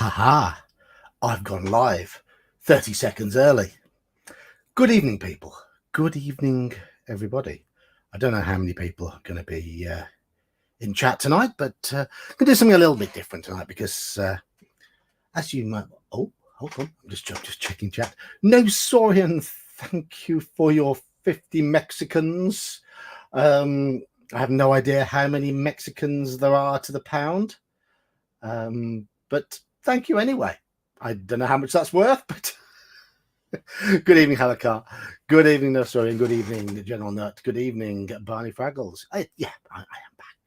Haha, I've gone live 30 seconds early. Good evening, people. Good evening, everybody. I don't know how many people are going to be in chat tonight, but I'm going to do something a little bit different tonight because, as you might... Oh, hold on. I'm just checking chat. No, Sorian, thank you for your 50 Mexicans. I have no idea how many Mexicans there are to the pound, but thank you anyway. I don't know how much that's worth, but good evening, Halakar. Good evening, Nursery, and good evening, General Nut. Good evening, Barney Fraggles. I am back.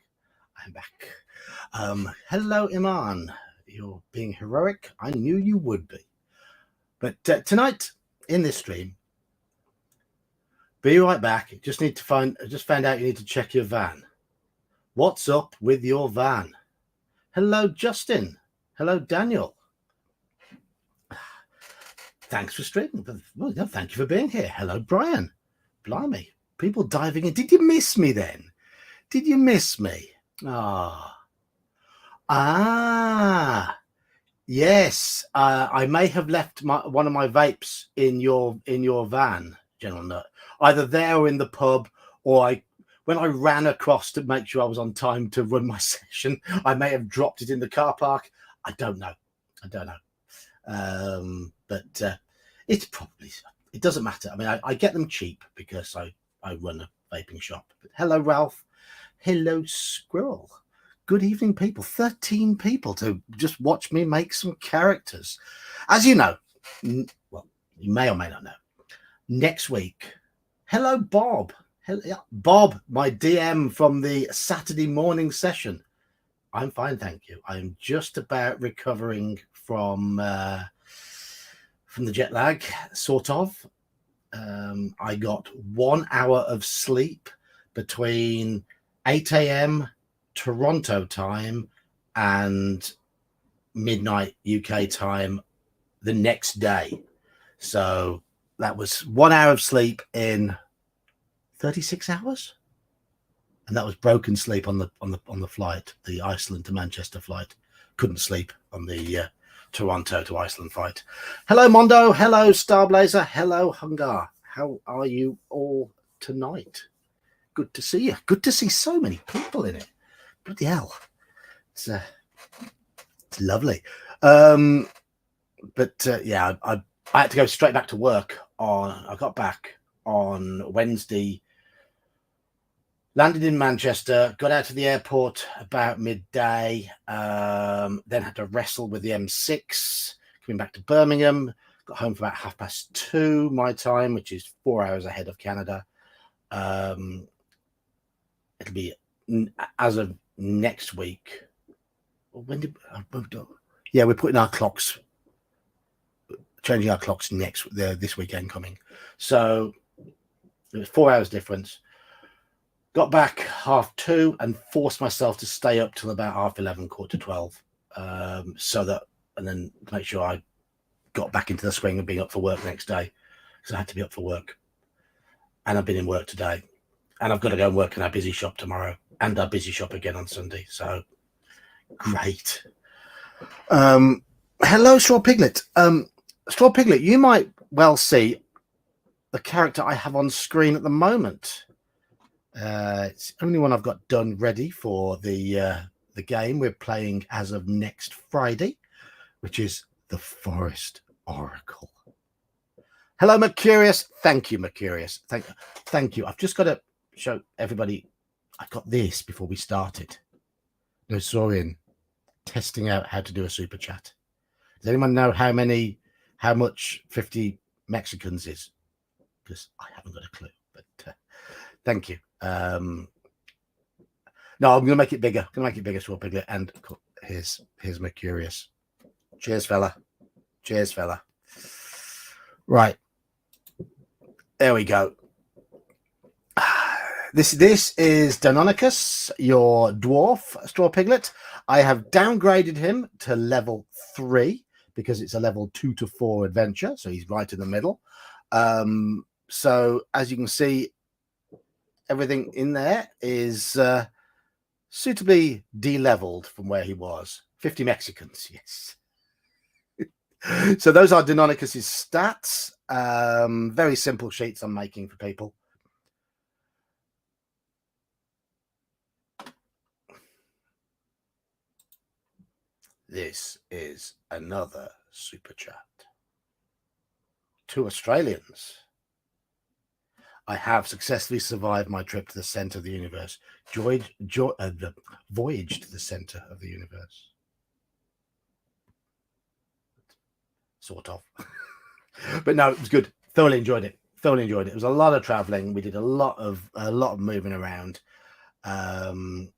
I am back. Hello, Iman. You're being heroic. I knew you would be. But tonight in this stream, be right back. I just found out you need to check your van. What's up with your van? Hello, Justin. Hello, Daniel. Thanks for streaming. Well, no, thank you for being here. Hello, Brian. Blimey, people diving in. Did you miss me then? Did you miss me? Yes. I may have left one of my vapes in your van, General Nut. Either there or in the pub, or when I ran across to make sure I was on time to run my session, I may have dropped it in the car park. I don't know. But it's probably, it doesn't matter. I mean, I get them cheap because I run a vaping shop. But hello, Ralph. Hello, Squirrel. Good evening, people. 13 people to just watch me make some characters. As you know, well, you may or may not know, next week. Hello, Bob. Bob, my DM from the Saturday morning session. I'm fine, thank you. I'm just about recovering from the jet lag, sort of. I got 1 hour of sleep between 8 a.m. Toronto time and midnight UK time the next day. So that was 1 hour of sleep in 36 hours. And that was broken sleep on the flight, the Iceland to Manchester flight. Couldn't sleep on the Toronto to Iceland flight. Hello, Mondo. Hello, Starblazer. Hello, Hungar. How are you all tonight? Good to see you. Good to see so many people in it. Bloody hell. It's lovely. Yeah, I had to go straight back to work I got back on Wednesday. Landed in Manchester, got out to the airport about midday, then had to wrestle with the M6, coming back to Birmingham, got home for about 2:30 my time, which is 4 hours ahead of Canada. It'll be, as of next week, when did yeah, we're putting our clocks, changing our clocks this weekend coming. So it was 4 hours difference. Got back 2:30 and forced myself to stay up till about 11:30, 11:45, so that, and then make sure I got back into the swing of being up for work next day, because I had to be up for work. And I've been in work today, and I've got to go and work in our busy shop tomorrow, and our busy shop again on Sunday. So great. Hello, Straw Piglet. Straw Piglet, you might well see the character I have on screen at the moment. It's the only one I've got done ready for the game we're playing as of next Friday, which is the Forest Oracle. Hello, Mercurius. Thank you, Mercurius. Thank you. I've just got to show everybody I got this before we started. Nosorian testing out how to do a super chat. Does anyone know how much 50 Mexicans is? Because I haven't got a clue, but thank you. No, I'm gonna make it bigger. Straw Piglet. And here's Mercurius. Cheers, fella. Right, there we go. This is Deinonychus, your dwarf, Straw Piglet. I have downgraded him to level 3 because it's a level 2 to 4 adventure, so he's right in the middle. So as you can see, everything in there is suitably de-leveled from where he was. 50 Mexicans, yes. So those are Deinonychus's stats. Very simple sheets I'm making for people. This is another super chat. 2 Australians. I have successfully survived my trip to the center of the universe. The voyage to the center of the universe. Sort of. But no, it was good. Thoroughly enjoyed it. It was a lot of traveling. We did a lot of moving around. But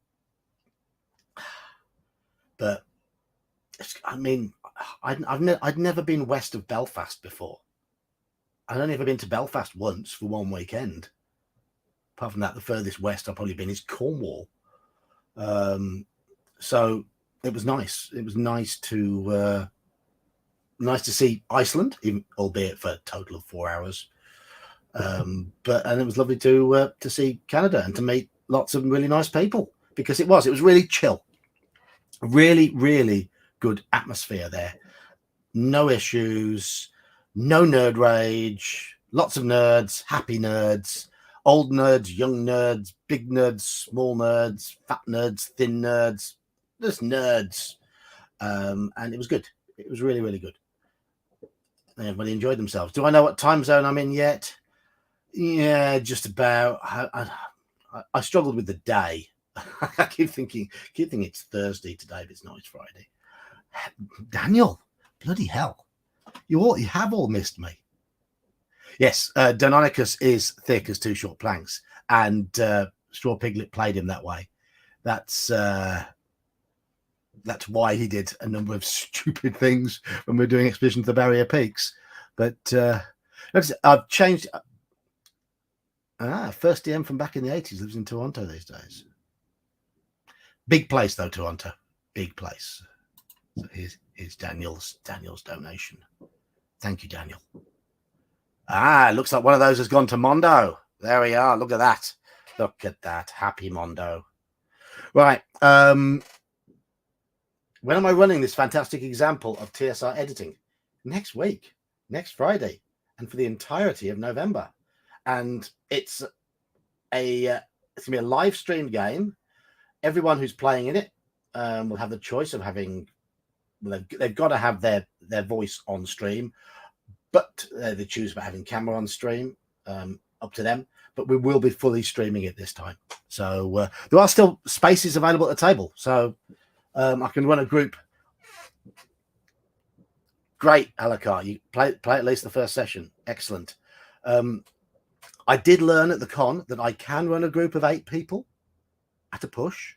I mean, I'd never been west of Belfast before. I'd only ever been to Belfast once for one weekend. Apart from that, the furthest west I've probably been is Cornwall. So it was nice. It was nice to see Iceland, even, albeit for a total of 4 hours. And it was lovely to see Canada and to meet lots of really nice people, because it was really chill. Really, really good atmosphere there. No issues, no nerd rage, lots of nerds, happy nerds, old nerds, young nerds, big nerds, small nerds, fat nerds, thin nerds, just nerds. And it was good. It was really, really good. Everybody enjoyed themselves. Do I know what time zone I'm in yet? Yeah, just about. I struggled with the day. I keep thinking it's Thursday today, but it's not. It's Friday. Daniel, bloody hell, you have all missed me. Yes, Deinonychus is thick as 2 short planks, and Straw Piglet played him that way. That's why he did a number of stupid things when we were doing Expedition to the Barrier Peaks. But I've changed. First DM from back in the 80s lives in Toronto these days. Big place though, Toronto. Big place. So here's Daniel's donation. Thank you, Daniel. Looks like one of those has gone to Mondo. There we are. Look at that. Look at that. Happy Mondo. Right. When am I running this fantastic example of TSR editing? Next week, next Friday, and for the entirety of November. And it's going to be a live streamed game. Everyone who's playing in it will have the choice of having. They've got to have their voice on stream, but they choose about having camera on stream. Up to them. But we will be fully streaming it this time. So there are still spaces available at the table. So I can run a group. Great, Alakar. You play at least the first session. Excellent. I did learn at the con that I can run a group of 8 people at a push.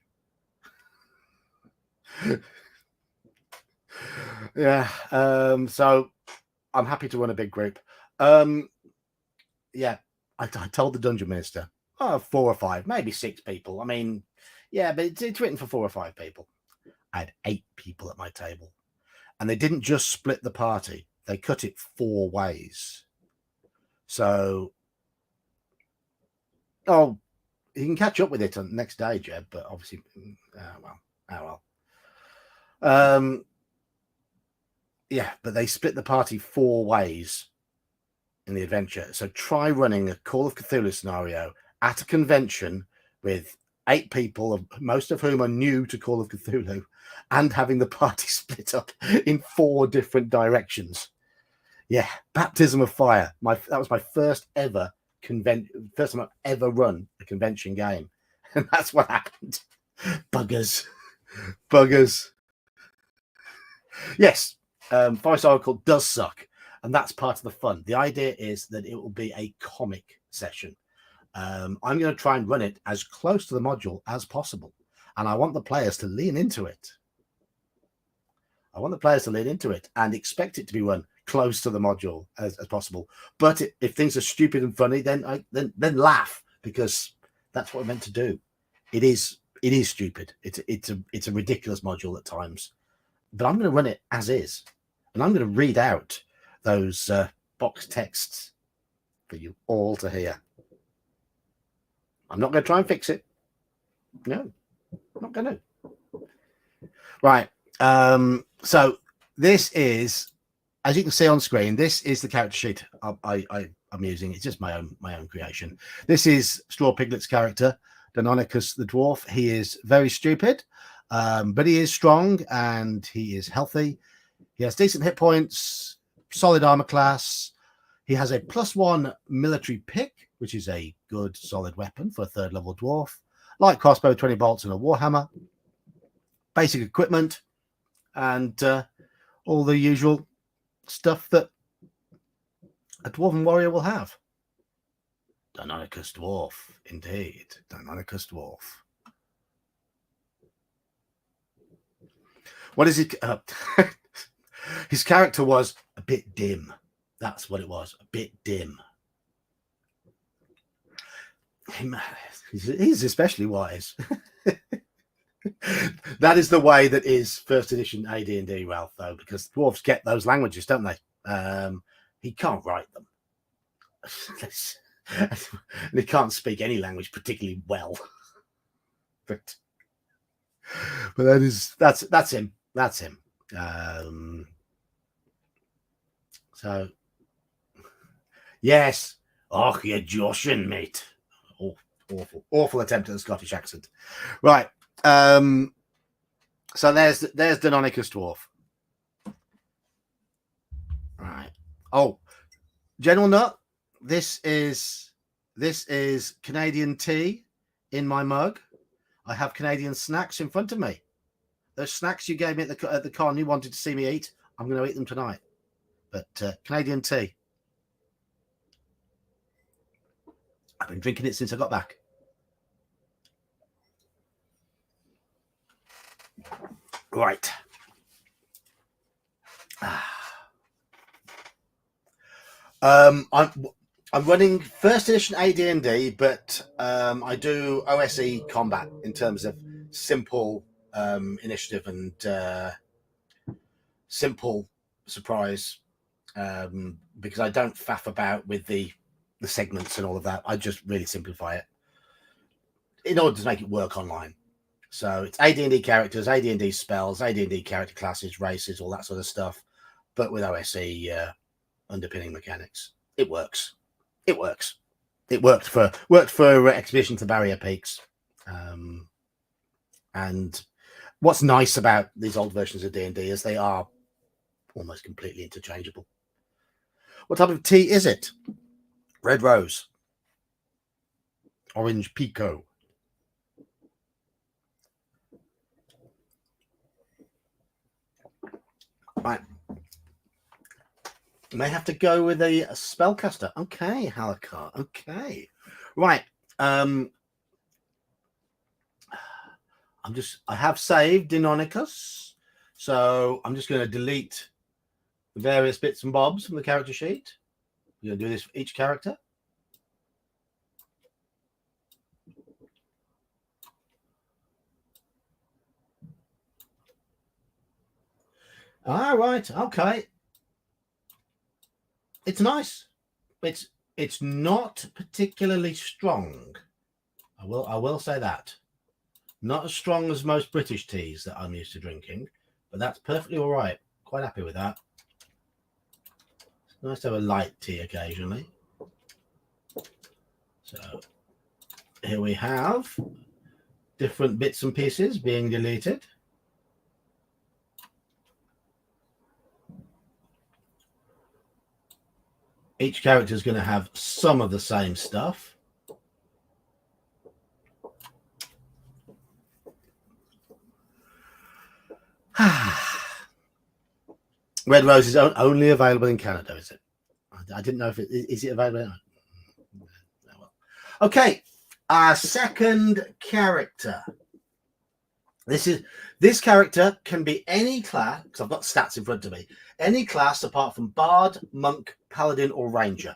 Yeah. So I'm happy to run a big group. Yeah. I told the dungeon minister, 4 or 5, maybe 6 people. I mean, yeah, but it's written for 4 or 5 people. I had 8 people at my table, and they didn't just split the party; they cut it 4 ways. So, you can catch up with it on the next day, Jeb. But obviously, well. Yeah, but they split the party 4 ways in the adventure. So try running a Call of Cthulhu scenario at a convention with 8 people, most of whom are new to Call of Cthulhu, and having the party split up in 4 different directions. Yeah, baptism of fire. That was my first ever first time I've ever run a convention game, and that's what happened. Buggers. Yes, Forest Oracle does suck. And that's part of the fun. The idea is that it will be a comic session. I'm going to try and run it as close to the module as possible. And I want the players to lean into it. And expect it to be run close to the module as possible. But if things are stupid and funny, then laugh, because that's what we're meant to do. It is stupid. It's a ridiculous module at times. But I'm going to run it as is. And I'm going to read out those box texts for you all to hear. I'm not going to try and fix it. No, I'm not going to. Right. So this is as you can see on screen, this is the character sheet I'm using. It's just my own creation. This is Straw Piglet's character, Deinonychus the dwarf. He is very stupid, but he is strong and he is healthy. He has decent hit points, solid armor class. He has a +1 military pick, which is a good solid weapon for a 3rd level dwarf. Light crossbow, 20 bolts, and a warhammer. Basic equipment, and all the usual stuff that a dwarven warrior will have. Deinonychus dwarf, indeed. Deinonychus dwarf. What is it? His character was a bit dim. That's what it was. A bit dim. He's especially wise. That is the way that is first edition AD&D, Ralph, though, because dwarves get those languages, don't they? He can't write them. And he can't speak any language particularly well. But that's him. That's him. So yes. Oh, you're joshing, mate. Oh, awful attempt at a Scottish accent. Right. So there's Deinonychus dwarf. Right. Oh, General Nut, this is Canadian tea in my mug. I have Canadian snacks in front of me. Those snacks you gave me at the con you wanted to see me eat, I'm going to eat them tonight. But Canadian tea. I've been drinking it since I got back. Right. I'm running first edition AD&D, but I do OSE combat in terms of simple initiative and simple surprise, because I don't faff about with the segments and all of that. I just really simplify it in order to make it work online. So it's AD&D characters, AD&D spells, AD&D character classes, races, all that sort of stuff, but with OSE underpinning mechanics. It works. It works. It worked for Expedition to Barrier Peaks. And what's nice about these old versions of D&D is they are almost completely interchangeable. What type of tea is it? Red Rose. Orange Pico. Right. May have to go with a spellcaster. Okay, Halakar. Okay. Right. I have saved Deinonychus, so I'm just going to delete the various bits and bobs from the character sheet. We're going to do this for each character. All right. Okay. It's nice. It's not particularly strong. I will say that. Not as strong as most British teas that I'm used to drinking, but that's perfectly all right. Quite happy with that. It's nice to have a light tea occasionally. So here we have different bits and pieces being deleted. Each character is going to have some of the same stuff. Red Rose is only available in Canada, is it? I didn't know if is it available. Okay, our second character. This character can be any class, because I've got stats in front of me. Any class apart from Bard, Monk, Paladin, or Ranger.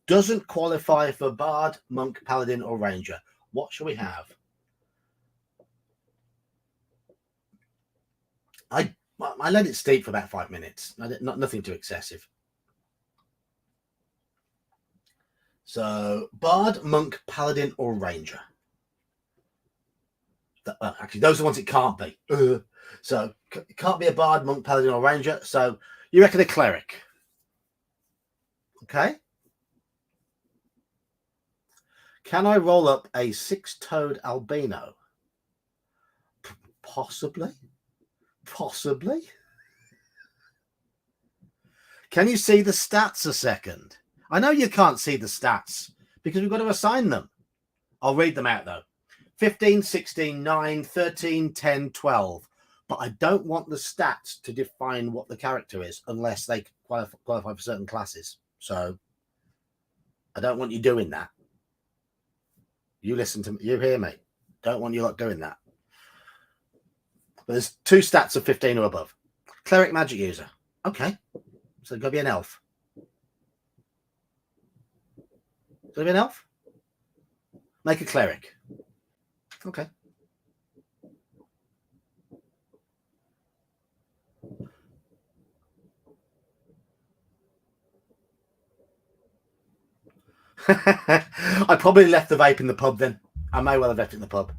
Doesn't qualify for Bard, Monk, Paladin, or Ranger. What shall we have? I let it steep for about 5 minutes. Nothing too excessive. So, Bard, Monk, Paladin, or Ranger. Actually, those are the ones it can't be. So, it can't be a Bard, Monk, Paladin, or Ranger. So, you reckon a Cleric? Okay. Can I roll up a 6-toed albino? Possibly. Possibly. Can you see the stats a second? I know you can't see the stats because we've got to assign them. I'll read them out though. 15, 16, 9, 13, 10, 12. But I don't want the stats to define what the character is unless they qualify for certain classes. So I don't want you doing that. You listen to me. You hear me. Don't want you lot doing that. But there's 2 stats of 15 or above. Cleric magic user. Okay. So it's got to be an elf. Got to be an elf? Make a cleric. Okay. I probably left the vape in the pub then. I may well have left it in the pub.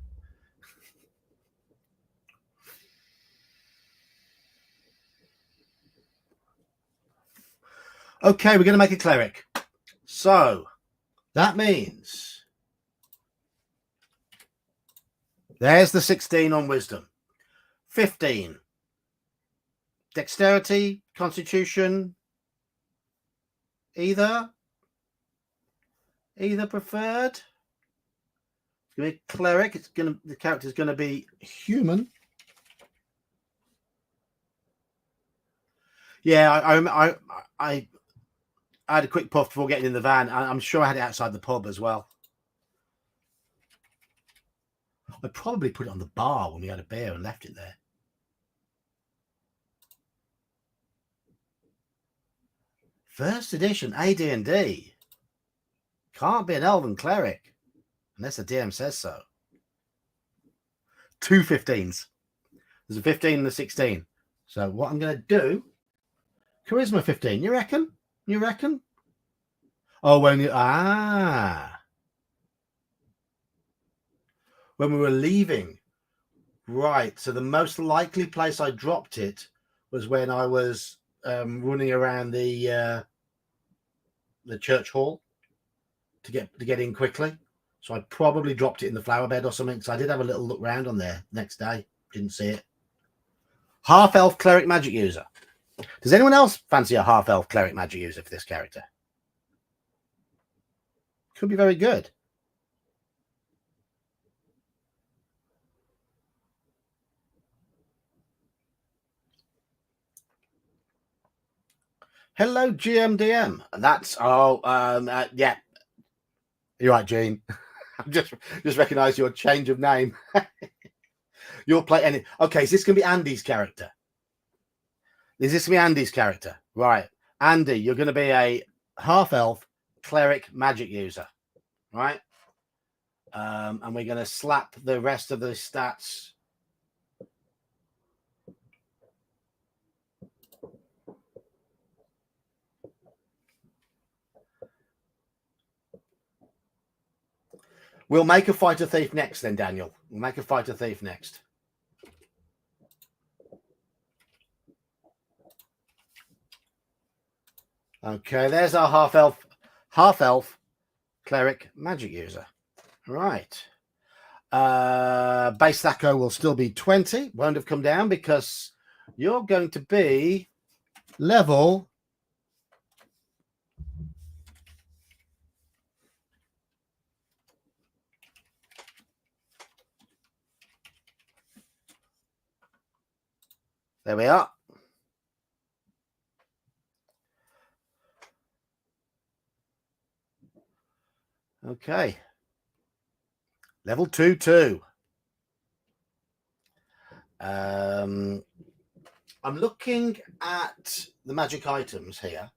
Okay, we're going to make a cleric. So that means there's the 16 on wisdom. 15. Dexterity, constitution, either preferred. It's going to be cleric. The character's going to be human. Yeah, I had a quick puff before getting in the van. I'm sure I had it outside the pub as well. I probably put it on the bar when we had a beer and left it there. First edition AD&D. Can't be an elven cleric unless the DM says so. 2 15s. There's a 15 and a 16. So what I'm going to do, charisma 15. You reckon? You reckon? Oh, when we were leaving. Right. So the most likely place I dropped it was when I was running around the church hall to get in quickly. So I probably dropped it in the flower bed or something. So I did have a little look round on there next day. Didn't see it. Half elf cleric magic user. Does anyone else fancy a half elf cleric magic user for this character? Could be very good. Hello, GMDM. That's yeah. You're right, Gene. I just recognised your change of name. You'll play any. Okay, is this going to be Andy's character? Is this going to be Andy's character? Right, Andy, you're going to be a half elf cleric magic user, right? And we're going to slap the rest of the stats. We'll make a fighter thief next then, Daniel. We'll make a fighter thief next. Okay, there's our half elf cleric magic user. Right. Base Thaco will still be 20. Won't have come down because you're going to be level 2. There we are. Okay. Level 2. I'm looking at the magic items here.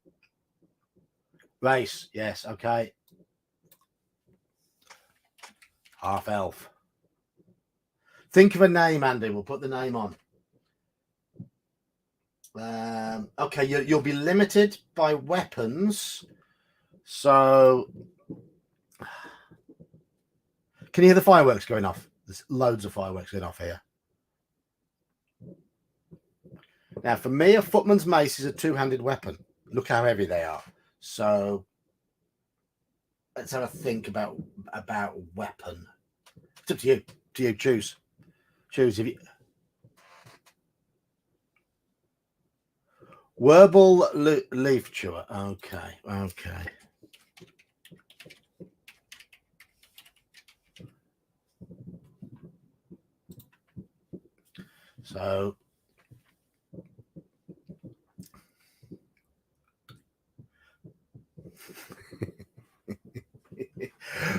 Race, yes, okay. Half elf. Think of a name, Andy. We'll put the name on. Okay, you'll be limited by weapons. So, can you hear the fireworks going off? There's loads of fireworks going off here. Now, for me, a footman's mace is a 2-handed weapon. Look how heavy they are. So let's have a think about weapon. It's up to you. To you, choose. Choose if you. Werble leaf chewer. Okay. So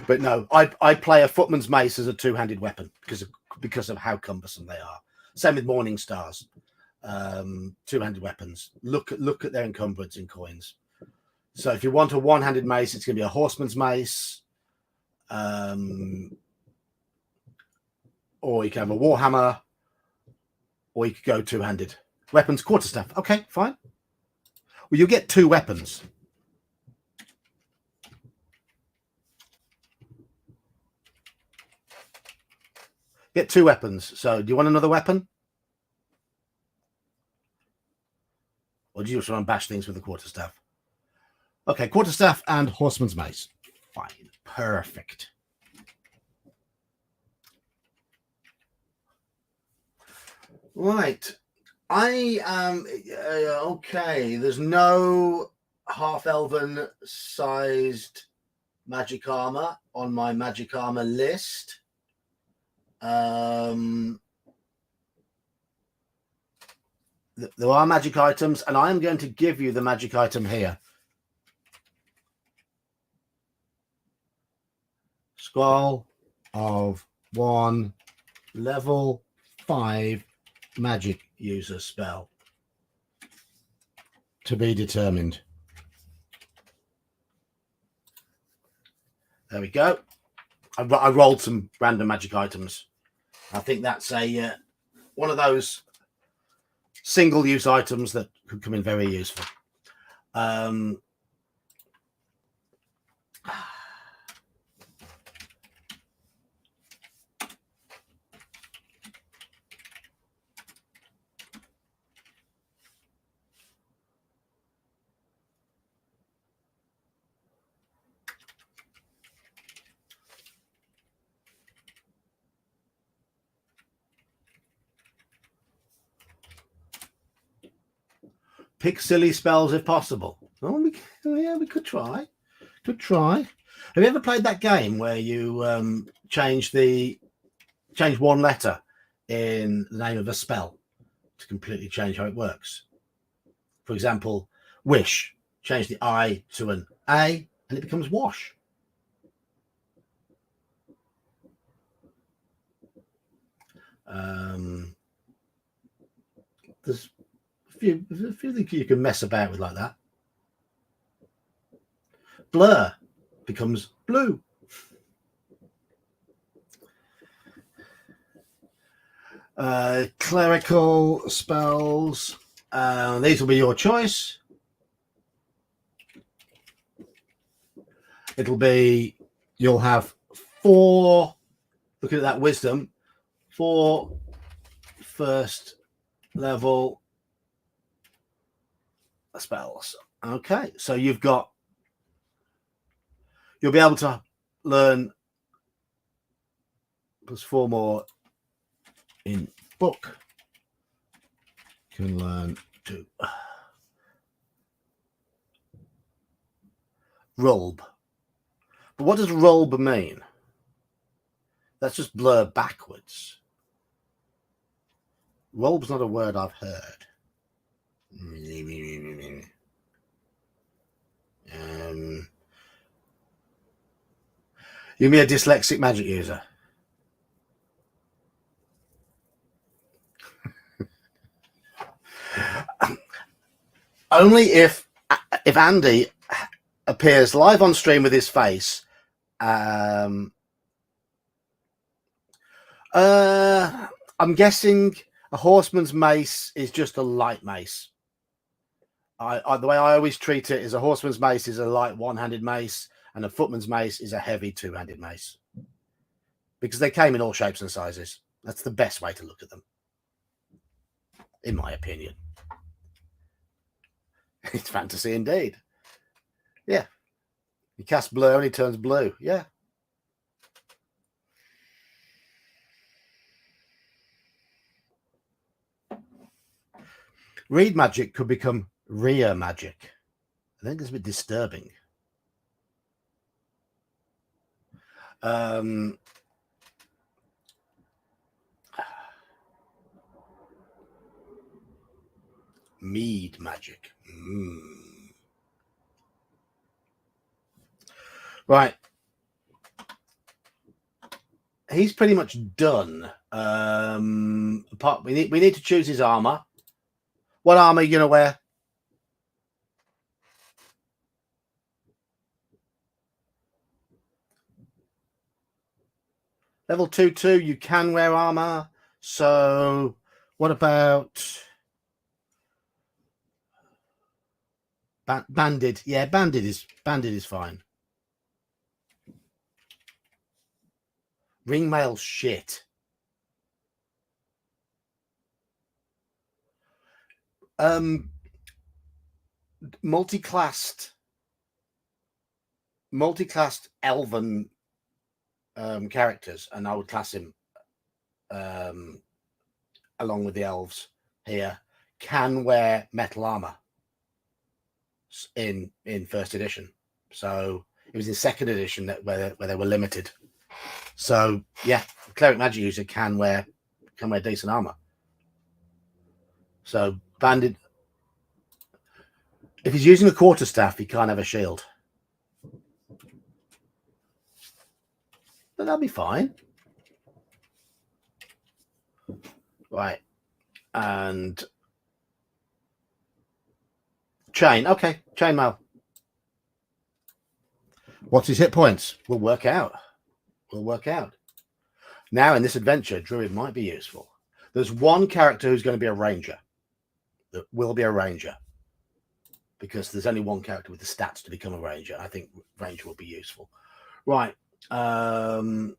but no, I play a footman's mace as a two-handed weapon because of how cumbersome they are. Same with morning stars. Two-handed weapons. Look at their encumbrance in coins. So if you want a one-handed mace, it's going to be a horseman's mace, or you can have a warhammer, or you could go two-handed. Weapons, quarterstaff. Okay, fine. Well, you get two weapons. Get two weapons. So do you want another weapon? Or do you just want to bash things with the quarterstaff? Okay, quarterstaff and horseman's mace. Fine. Perfect. Right. I am okay. There's no half elven sized magic armor on my magic armor list. There are magic items, and I am going to give you the magic item here. Scroll of 1, level 5 magic user spell. To be determined. There we go. I rolled some random magic items. I think that's a one of those single-use items that could come in very useful. Pick silly spells if possible. Oh, yeah, we could try. Could try. Have you ever played that game where you change one letter in the name of a spell to completely change how it works? For example, wish. Change the I to an A, and it becomes wash. There's a few things you can mess about with like that. Blur becomes blue. Clerical spells. These will be your choice. It'll be, you'll have 4, looking at that wisdom, 4 first level spells. Okay, so you'll be able to learn plus 4 more in book. You can learn to Rulb. But what does Rulb mean? That's just blur backwards. Rulb's not a word I've heard. You mean a dyslexic magic user? Only if Andy appears live on stream with his face. I'm guessing a horseman's mace is just a light mace. The way I always treat it is a horseman's mace is a light one-handed mace, and a footman's mace is a heavy two-handed mace. Because they came in all shapes and sizes. That's the best way to look at them, in my opinion. It's fantasy indeed. Yeah. You cast blue and he turns blue. Yeah. Read magic could become rear magic. I think it's a bit disturbing. Mead magic. Right. He's pretty much done. We need to choose his armor. What armor are you gonna wear? Level 2, you can wear armor. So what about banded? Yeah, banded is fine. Ringmail shit. Multiclassed elven characters, and I would class him along with the elves here, can wear metal armor in first edition. So it was in second edition where they were limited. So yeah, cleric magic user can wear decent armor. So banded, if he's using a quarterstaff, he can't have a shield. But that'll be fine. Right. And chain. Okay, chainmail. What's his hit points? We'll work out. Now, in this adventure, Druid might be useful. There's one character who's going to be a ranger. That will be a ranger. Because there's only one character with the stats to become a ranger. I think ranger will be useful. Right. Armor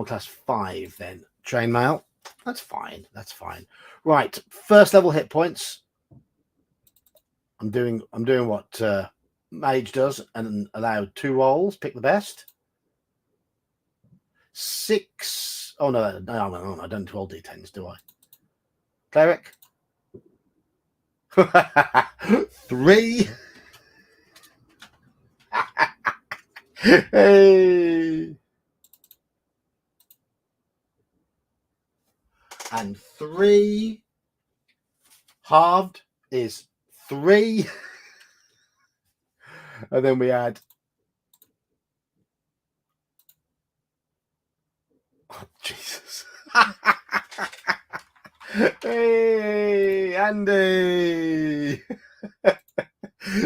class 5 then. Chainmail. That's fine. Right. First level hit points. I'm doing what mage does and allow 2 rolls. Pick the best. 6. Oh no, I don't roll d10s, do I? Cleric. 3. Hey. And 3 halved is 3. And then we add. Oh, Jesus. Hey, Andy.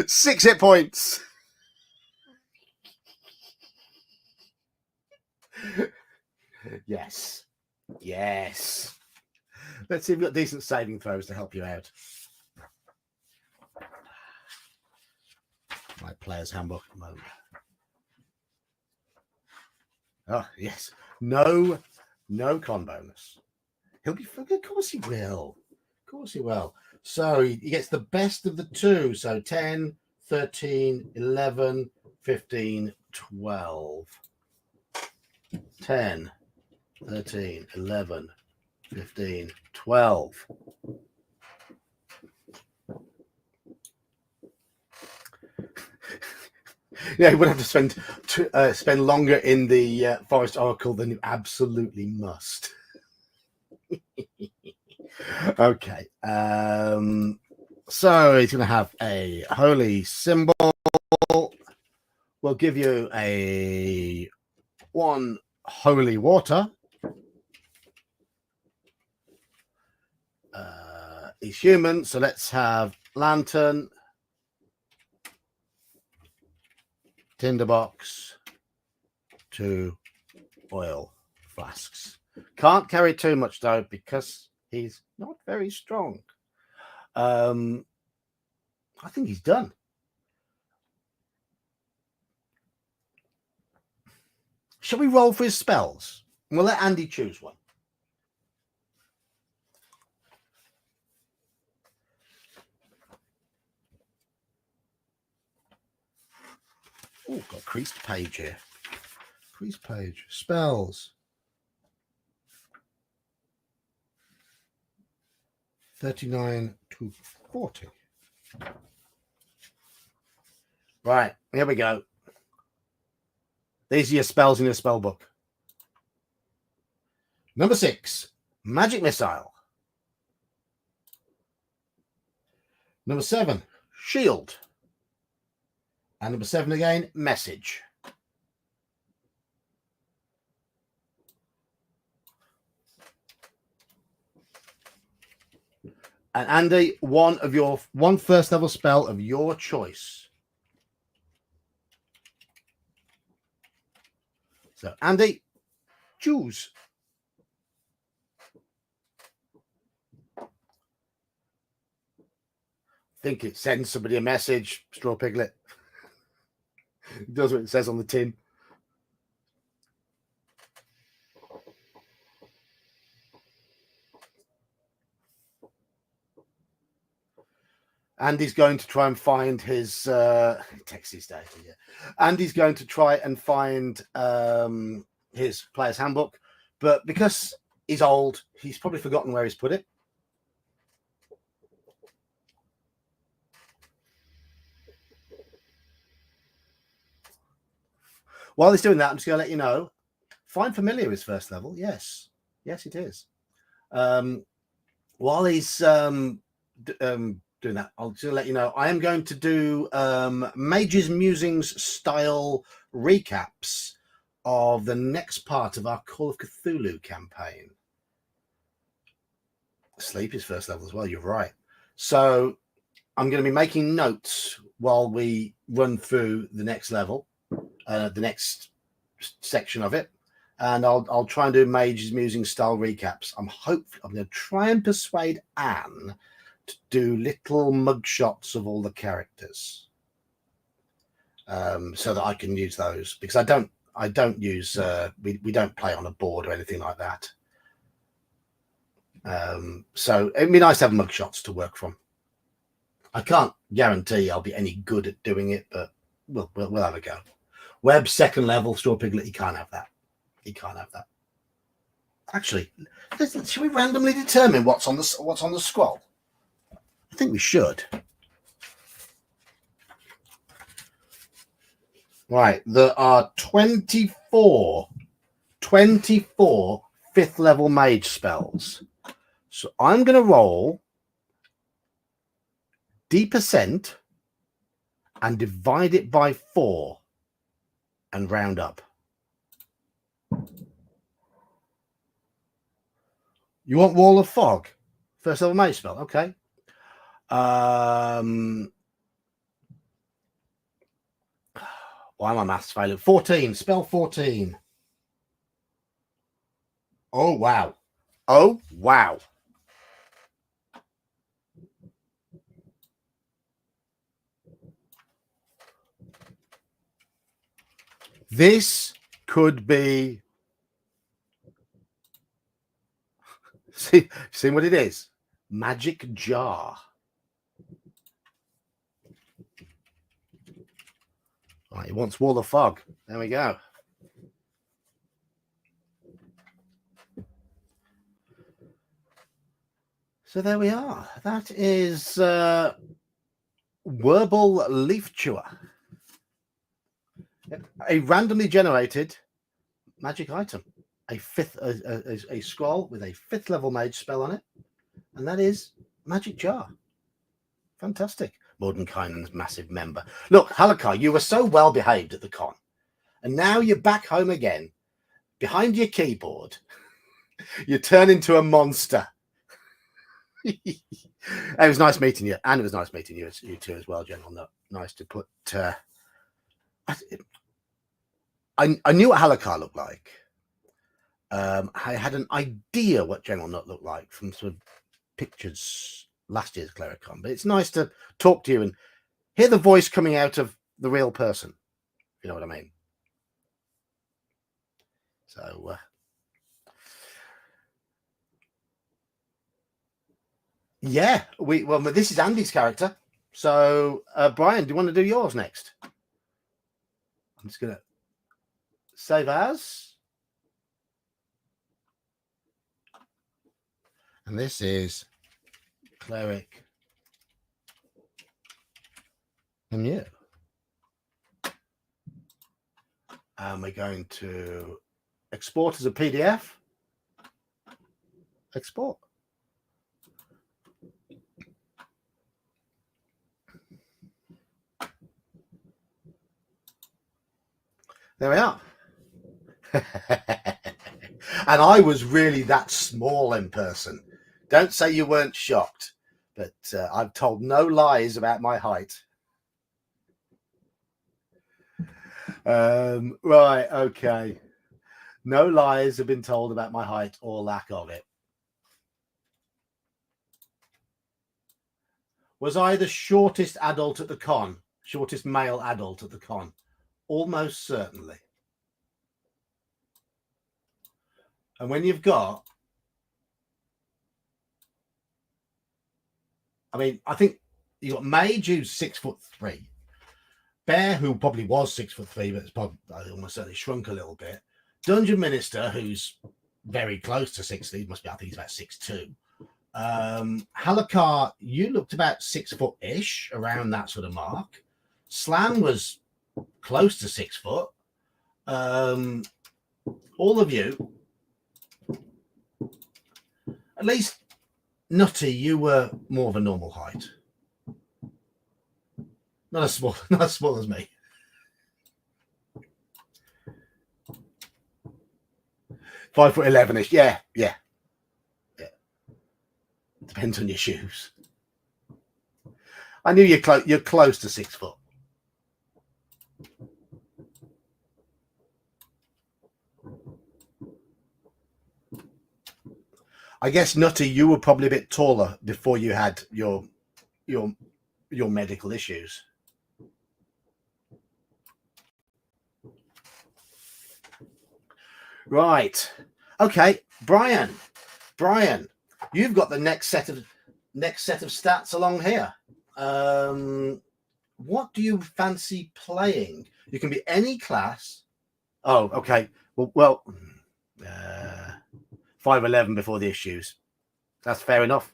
6 hit points. Yes. Let's see if we've got decent saving throws to help you out. My player's handbook mode. Oh, yes. No con bonus. He'll be, of course he will. So he gets the best of the 2. So 10, 13, 11, 15, 12. 10, 13, 11, 15, 12. Yeah, you would have to spend longer in the Forest Oracle than you absolutely must. Okay. So he's going to have a holy symbol. We'll give you a 1 holy water. He's human, so let's have lantern, tinderbox, 2 oil flasks. Can't carry too much though because he's not very strong. I think he's done. Shall we roll for his spells? We'll let Andy choose one. Oh, got a creased page here. Creased page. Spells. 39 to 40. Right, here we go. These are your spells in your spell book. Number 6, Magic Missile. Number 7, Shield. And number 7 again, Message. And Andy, one first level spell of your choice. So Andy, choose. Think it sends somebody a message, Straw Piglet. It does what it says on the tin. Andy's going to try and find his text his data, yeah. Andy's going to try and find his player's handbook, but because he's old, he's probably forgotten where he's put it. While he's doing that, I'm just going to let you know, Find Familiar is first level. Yes, it is. While he's doing that, I'll just let you know, I am going to do Mage's Musings style recaps of the next part of our Call of Cthulhu campaign. Sleep is first level as well, you're right. So I'm going to be making notes while we run through the next level, the next section of it, and I'll try and do Mage's Musings style recaps. I'm going to try and persuade Anne to do little mugshots of all the characters, so that I can use those, because I don't use we don't play on a board or anything like that. So it'd be nice to have mugshots to work from. I can't guarantee I'll be any good at doing it, but we'll have a go. Webb second level, Straw Piglet, he can't have that. He can't have that. Actually, should we randomly determine what's on the scroll? I think we should. Right, there are 24 fifth level mage spells. So I'm going to roll D% and divide it by 4 and round up. You want Wall of Fog? First level mage spell, okay. Why am I maths failing? 14, spell 14. Oh, wow. Oh, wow. This could be... See what it is? Magic Jar. Right, it wants Wall of Fog. There we go. So there we are. That is Werble Leaf Chewer. A randomly generated magic item. A scroll with a 5th level mage spell on it. And that is Magic Jar. Fantastic. Mordenkainen's massive member. Look, Halakar, you were so well behaved at the con. And now you're back home again, behind your keyboard. You turn into a monster. It was nice meeting you. And it was nice meeting you two as well, General Nut. Nice to put... I knew what Halakar looked like. I had an idea what General Nut looked like from sort of pictures last year's Clericon, but it's nice to talk to you and hear the voice coming out of the real person, if you know what I mean. So yeah, well this is Andy's character, so Brian, do you want to do yours next? I'm just going to save as. And this is Cleric Lemieux. And we're going to export as a PDF. Export. There we are. And I was really that small in person. Don't say you weren't shocked, but I've told no lies about my height. Right, okay. No lies have been told about my height or lack of it. Was I the shortest adult at the con? Shortest male adult at the con? Almost certainly. And when you've got, I mean, I think you got Mage, who's 6'3", Bear, who probably was 6'3", but it's probably almost certainly shrunk a little bit. Dungeon Minister, who's very close to 60, must be, I think he's about 6'2". Halakar, you looked about 6 foot-ish, around that sort of mark. Slan was close to 6 foot. All of you, at least Nutty, you were more of a normal height. Not as small as me. 5'11"-ish. Yeah. Depends on your shoes. I knew you're close to 6 foot. I guess Nutty, you were probably a bit taller before you had your medical issues. Right. Okay, Brian, you've got the next set of stats along here. What do you fancy playing? You can be any class. Oh, okay. Well, 5'11" before the issues. That's fair enough.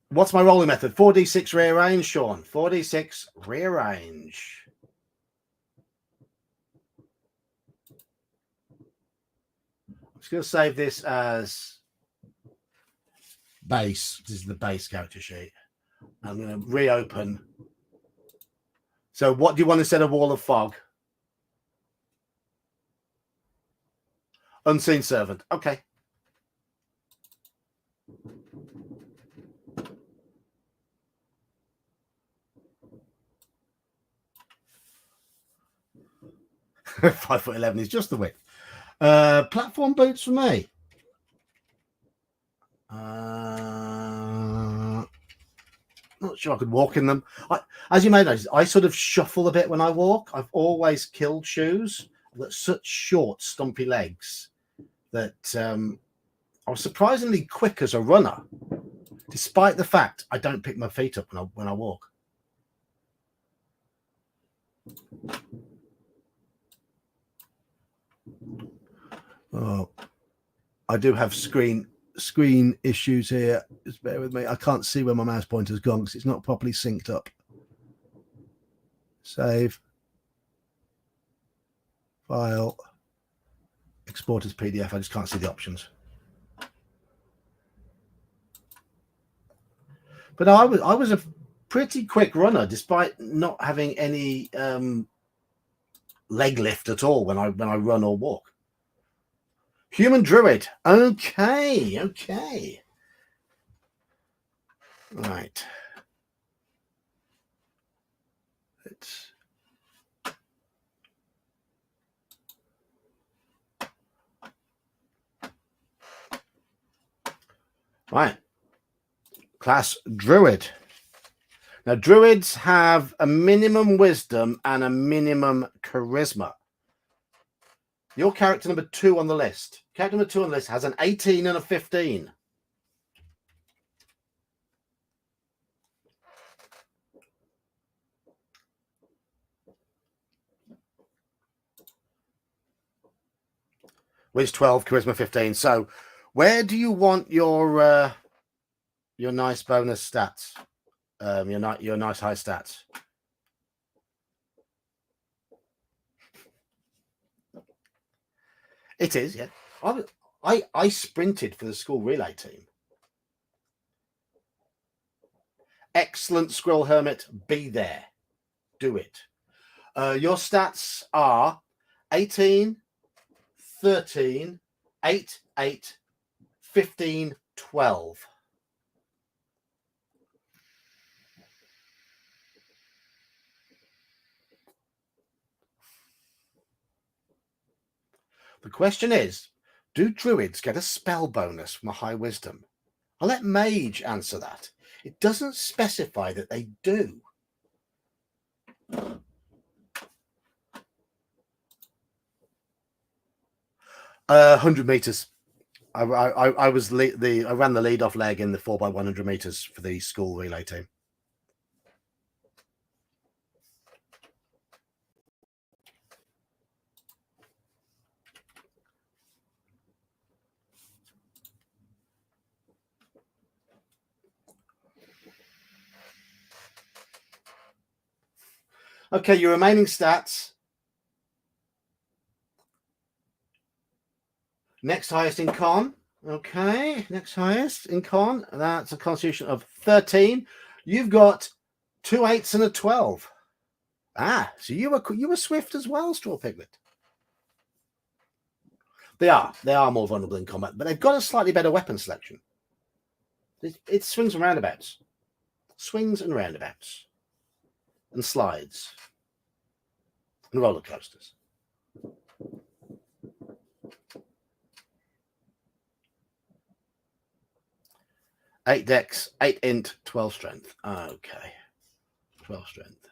What's my rolling method? 4d6 rear range, Sean. 4d6 rear range. I'm just going to save this as base. This is the base character sheet. I'm going to reopen. So what do you want instead of Wall of Fog? Unseen Servant. Okay. $5'11" is just the width. Platform boots for me. Not sure I could walk in them. As you may notice, I sort of shuffle a bit when I walk. I've always killed shoes. I've got such short, stumpy legs that I was surprisingly quick as a runner, despite the fact I don't pick my feet up when I walk. Oh, I do have screen issues here. Just bear with me. I can't see where my mouse pointer's gone because it's not properly synced up. Save. File. Export as PDF. I just can't see the options. But I was a pretty quick runner, despite not having any leg lift at all when I run or walk. Human Druid. Okay. Right. Right. Class Druid. Now, Druids have a minimum wisdom and a minimum charisma. Your character number 2 on the list. Character number 2 on the list has an 18 and a 15. Which 12, charisma 15. So where do you want your nice bonus stats? Your nice high stats. It is, yeah. I sprinted for the school relay team. Excellent, Squirrel Hermit. Be there. Do it. Your stats are 18, 13, 8, 8, 15, 12. The question is, do druids get a spell bonus from a high wisdom? I'll let Mage answer that. It doesn't specify that they do. Uh, 100 meters. I ran the lead off leg in the 4x100 meters for the school relay team. Okay, your remaining stats. Next highest in con. Okay, next highest in con. That's a constitution of 13. You've got 2 8s and a 12. Ah, so you were swift as well, Straw Piglet. They are more vulnerable in combat, but they've got a slightly better weapon selection. It swings and roundabouts. Swings and roundabouts. And slides. And roller coasters. Eight dex, 8 int, 12 strength. Okay. 12 strength.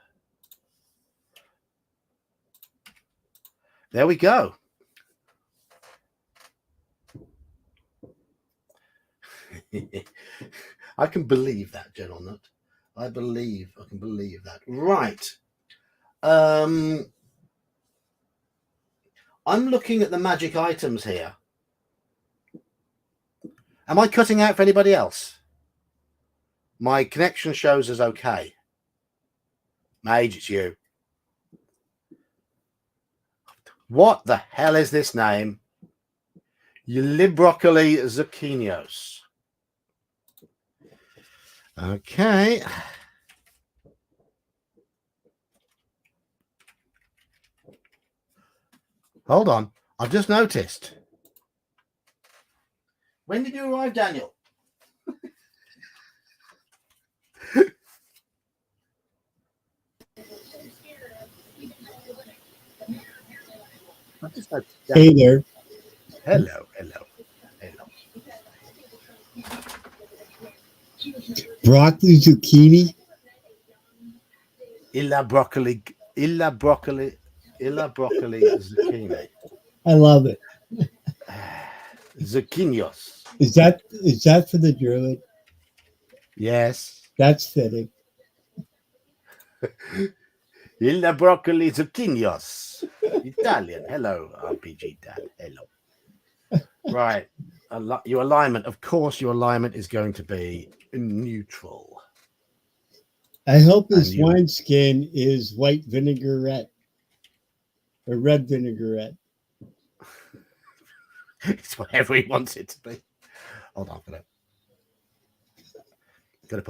There we go. I can believe that, General Nut. I can believe that. Right. I'm looking at the magic items here. Am I cutting out for anybody else? My connection shows as okay. Mage, it's you. What the hell is this name? Libroccoli zucchinios. Okay. Hold on. I've just noticed. When did you arrive, Daniel? Hey there. Hello. Broccoli zucchini. Illa broccoli zucchini. I love it. Zucchinios. Is that for the druid? Yes. That's fitting. Illa broccoli zucchinios. Italian. Hello, RPG Dad. Hello. Right. Your alignment. Of course, your alignment is going to be neutral. I hope this wineskin is white vinaigrette or red vinaigrette. It's whatever he wants it to be. Hold on, I've got to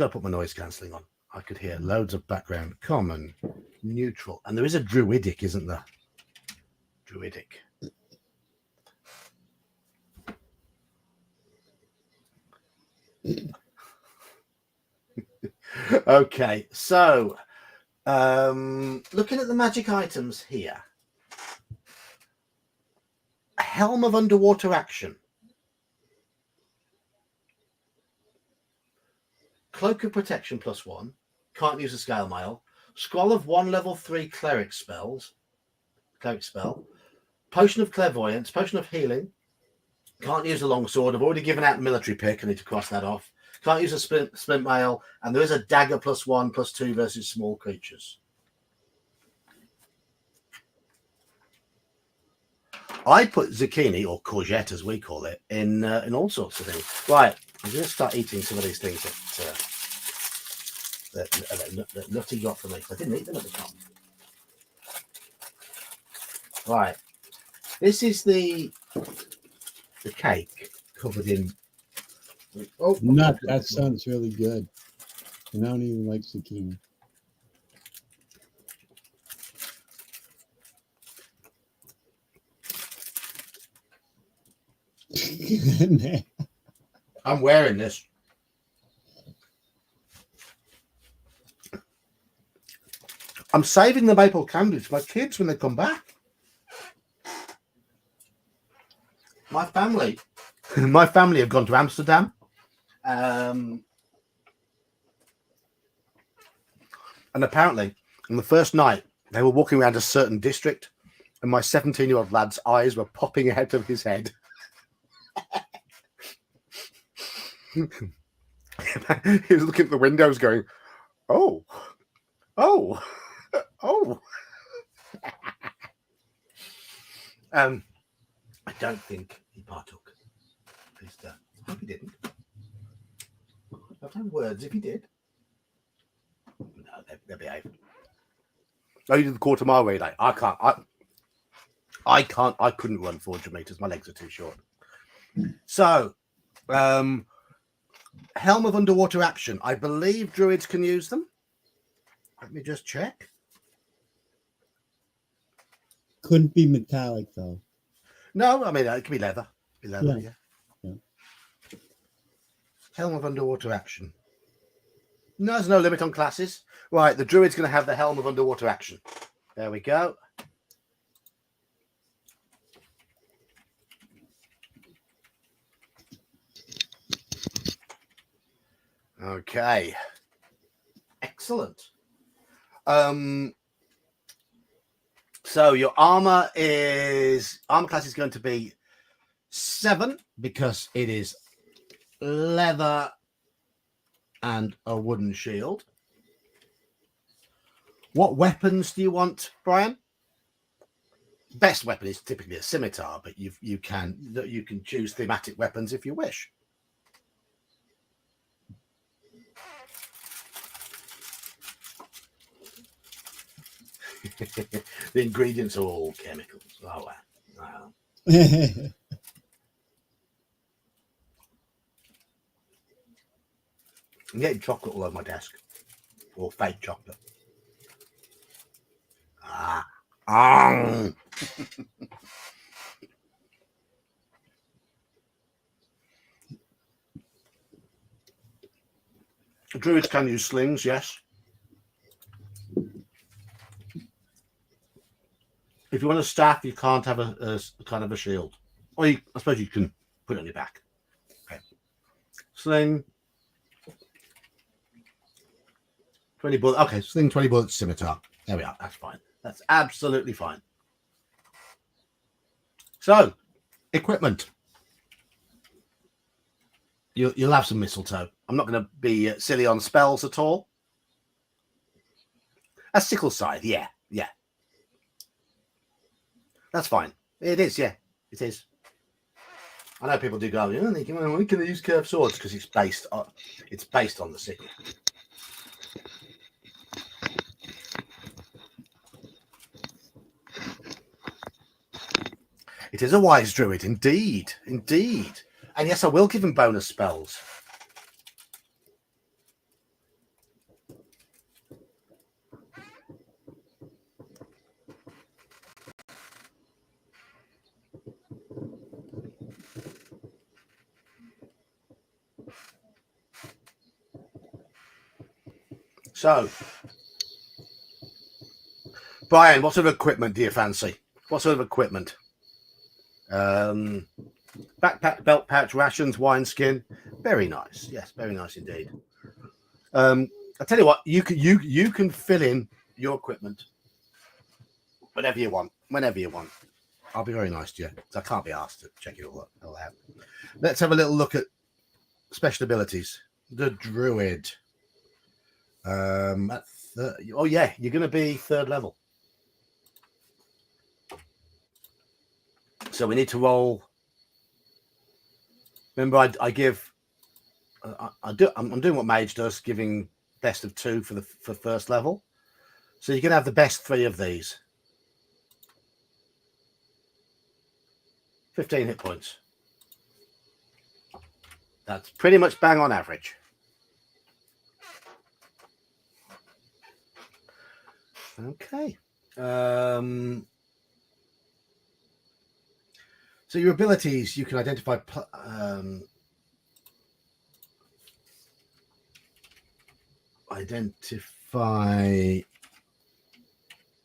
put my noise cancelling on. I could hear loads of background. Common, neutral, and there is a druidic, isn't there? Druidic. Okay, so looking at the magic items here. Helm of Underwater Action. Cloak of Protection +1. Can't use a Scale Mail. Scroll of 1 level 3 Cleric spell. Potion of Clairvoyance. Potion of Healing. Can't use a Longsword. I've already given out military pick. I need to cross that off. Can't use a Splint Mail. And there is a Dagger +1/+2 versus small creatures. I put zucchini or courgette, as we call it, in all sorts of things. Right, I'm going to start eating some of these things that Nutty got for me. I didn't eat them at the top. Right, this is the cake covered in. Oh, nut. That sounds really good. And I don't even like zucchini. I'm wearing this. I'm saving the maple candy for my kids when they come back. My family have gone to Amsterdam. And apparently, on the first night, they were walking around a certain district, and my 17-year-old lad's eyes were popping out of his head. He was looking at the windows going, oh. I don't think he partook. I hope he didn't. I've had words if he did. No, they behave. Oh, you did the quarter mile relay. I can't. I couldn't run 400 meters. My legs are too short. So, helm of underwater action. I believe druids can use them. Let me just check. Couldn't be metallic though. No, I mean it could be leather. Yeah. Helm of underwater action. No, there's no limit on classes. Right, the druid's going to have the helm of underwater action. There we go. Okay. Excellent. So your armor class is going to be 7 because it is leather and a wooden shield. What weapons do you want, Brian? Best weapon is typically a scimitar, but you can choose thematic weapons if you wish. The ingredients are all chemicals. Oh wow. I'm getting chocolate all over my desk, or fake chocolate. Druids can use slings, yes. If you want a staff, you can't have a kind of a shield. Or I suppose you can put it on your back. Okay. Sling. 20 bullets. Okay, sling 20 bullets, scimitar. There we are. That's fine. That's absolutely fine. So, equipment. You'll have some mistletoe. I'm not going to be silly on spells at all. A sickle scythe, yeah. That's fine. It is, yeah. It is. I know people do go, thinking, well, we can use curved swords because it's based on the sickle. It is a wise druid, indeed. And yes, I will give him bonus spells. So, Brian, what sort of equipment do you fancy? What sort of equipment? Backpack, belt pouch, rations, wineskin. Very nice. Yes, very nice indeed. I tell you what, you can fill in your equipment whenever you want. I'll be very nice to you because I can't be asked to check it all out. Let's have a little look at special abilities. The druid. Oh yeah, you're going to be 3rd level. So we need to roll. Remember, I give. I'm doing what Mage does, giving best of 2 for first level. So you can have the best 3 of these. 15 hit points. That's pretty much bang on average. Okay. So your abilities, you can identify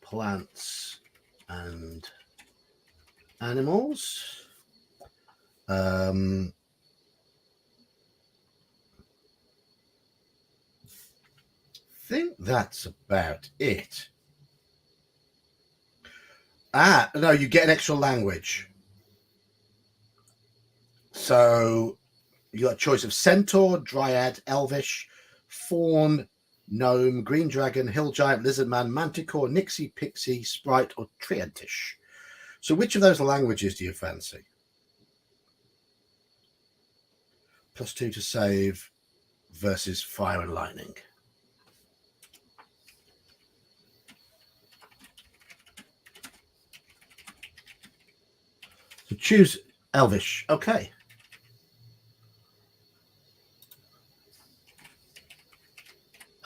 plants and animals. Think that's about it. No, you get an extra language. So you got a choice of Centaur, Dryad, Elvish, Faun, Gnome, Green Dragon, Hill Giant, Lizardman, Manticore, Nixie, Pixie, Sprite, or Triantish. So which of those languages do you fancy? +2 to save versus fire and lightning. So choose Elvish. Okay.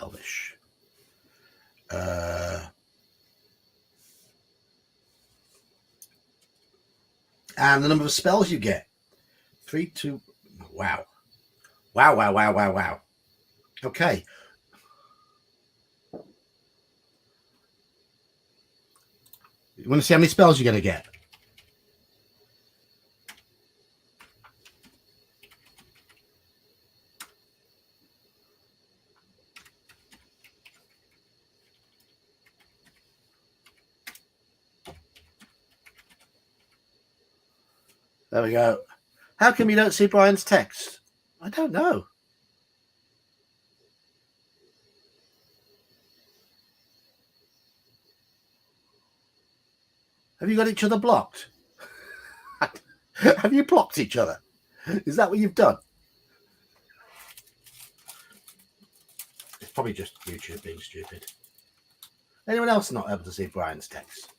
Elvish. And the number of spells you get. 3, 2. Wow. Wow. Okay. You want to see how many spells you're going to get? There we go. How come you don't see Brian's text? I don't know. Have you got each other blocked? Have you blocked each other? Is that what you've done? It's probably just YouTube being stupid. Anyone else not able to see Brian's text?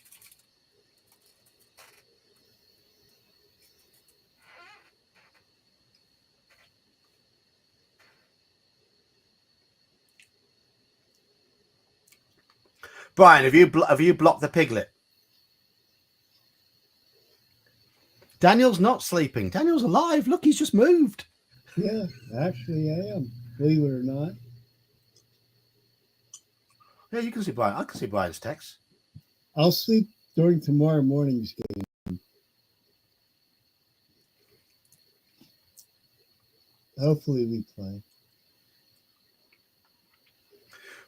Brian, have you blocked the piglet? Daniel's not sleeping. Daniel's alive. Look, he's just moved. Yeah, actually, I am. Believe it or not. Yeah, you can see Brian. I can see Brian's text. I'll sleep during tomorrow morning's game. Hopefully, we play.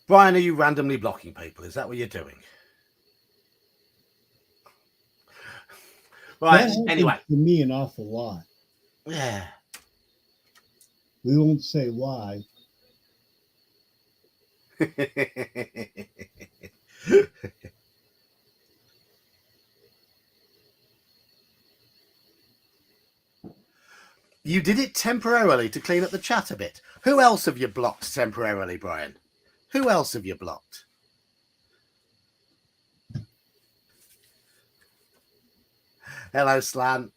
Brian, are you randomly blocking people? Is that what you're doing? Right. Anyway, to me, an awful lot. Yeah. We won't say why. You did it temporarily to clean up the chat a bit. Who else have you blocked temporarily, Brian? Who else have you blocked? Hello, Slan.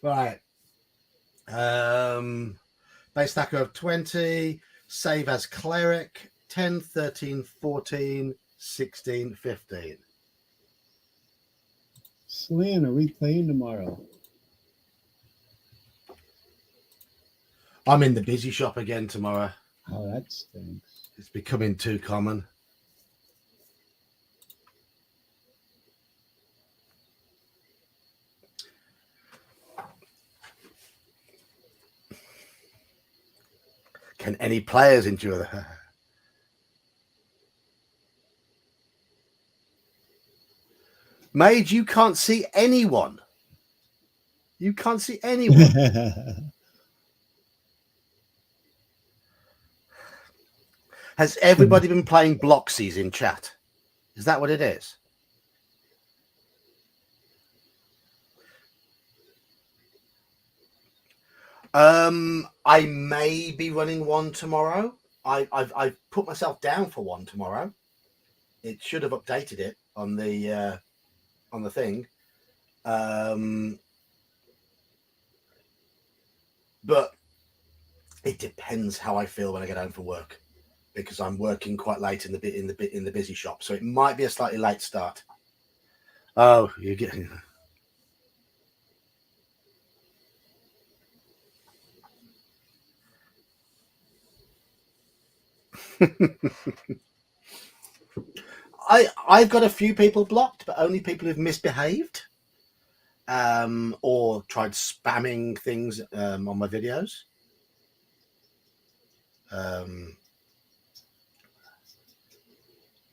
Right. Base stacker of 20. Save as cleric. 10, 13, 14, 16, 15. Slan, are we playing tomorrow? I'm in the busy shop again tomorrow. Oh, that stinks. It's becoming too common. Can any players endure that? Mage, you can't see anyone. You can't see anyone. Has everybody been playing Bloxies in chat? Is that what it is? I may be running one tomorrow. I've put myself down for one tomorrow. It should have updated it on the thing. But it depends how I feel when I get home from work, because I'm working quite late in the busy shop, so it might be a slightly late start. Oh, you're getting. I've got a few people blocked, but only people who've misbehaved, or tried spamming things on my videos.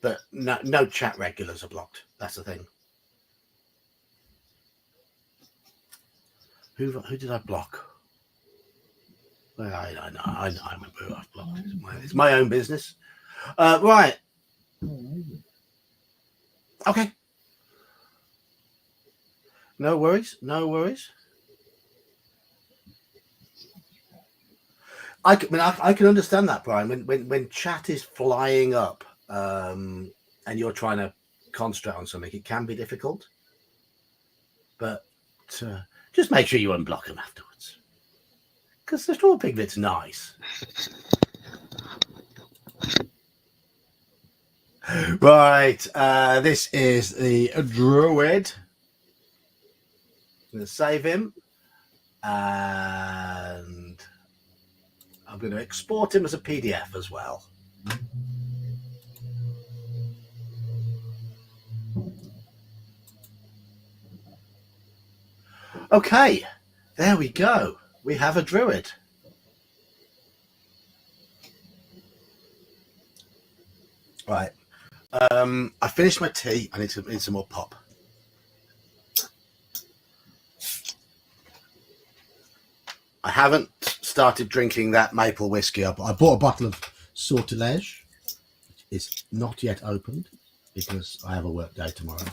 But no chat regulars are blocked. That's the thing. Who did I block? Well, I know. I remember who I've blocked. It's my own business. Right. Okay. No worries. No worries. I can understand that, Brian. When chat is flying up, and you're trying to concentrate on something, it can be difficult. But just make sure you unblock them afterwards, because the straw piglet's nice. Right. This is the druid. I'm going to save him, and I'm going to export him as a PDF as well. Okay, there we go. We have a druid. Right. I finished my tea. I need some more pop. I haven't started drinking that maple whiskey up. I bought a bottle of Sortilege. It's not yet opened because I have a work day tomorrow.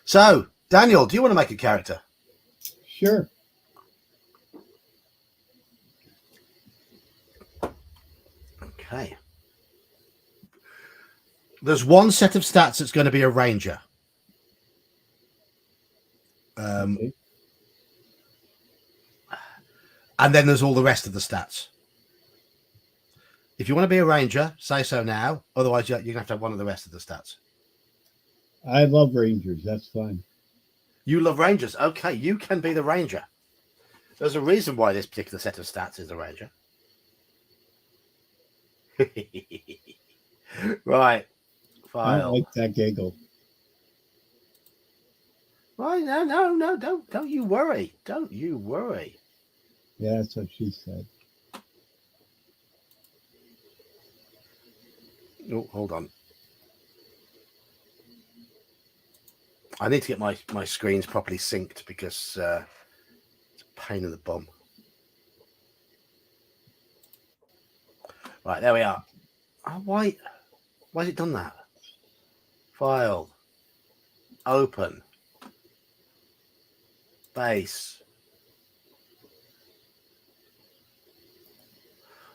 So, Daniel, do you want to make a character? Sure. Okay. There's one set of stats that's going to be a ranger. Okay. And then there's all the rest of the stats. If you want to be a ranger, say so now. Otherwise, you're going to have one of the rest of the stats. I love Rangers. That's fine. You love rangers. Okay, you can be the ranger. There's a reason why this particular set of stats is the ranger. Right. File. I don't like that giggle. Right, no, don't you worry. Don't you worry. Yeah, that's what she said. Oh, hold on. I need to get my screens properly synced because it's a pain in the bum. Right, there we are. Oh, why has it done that? File. Open. Base.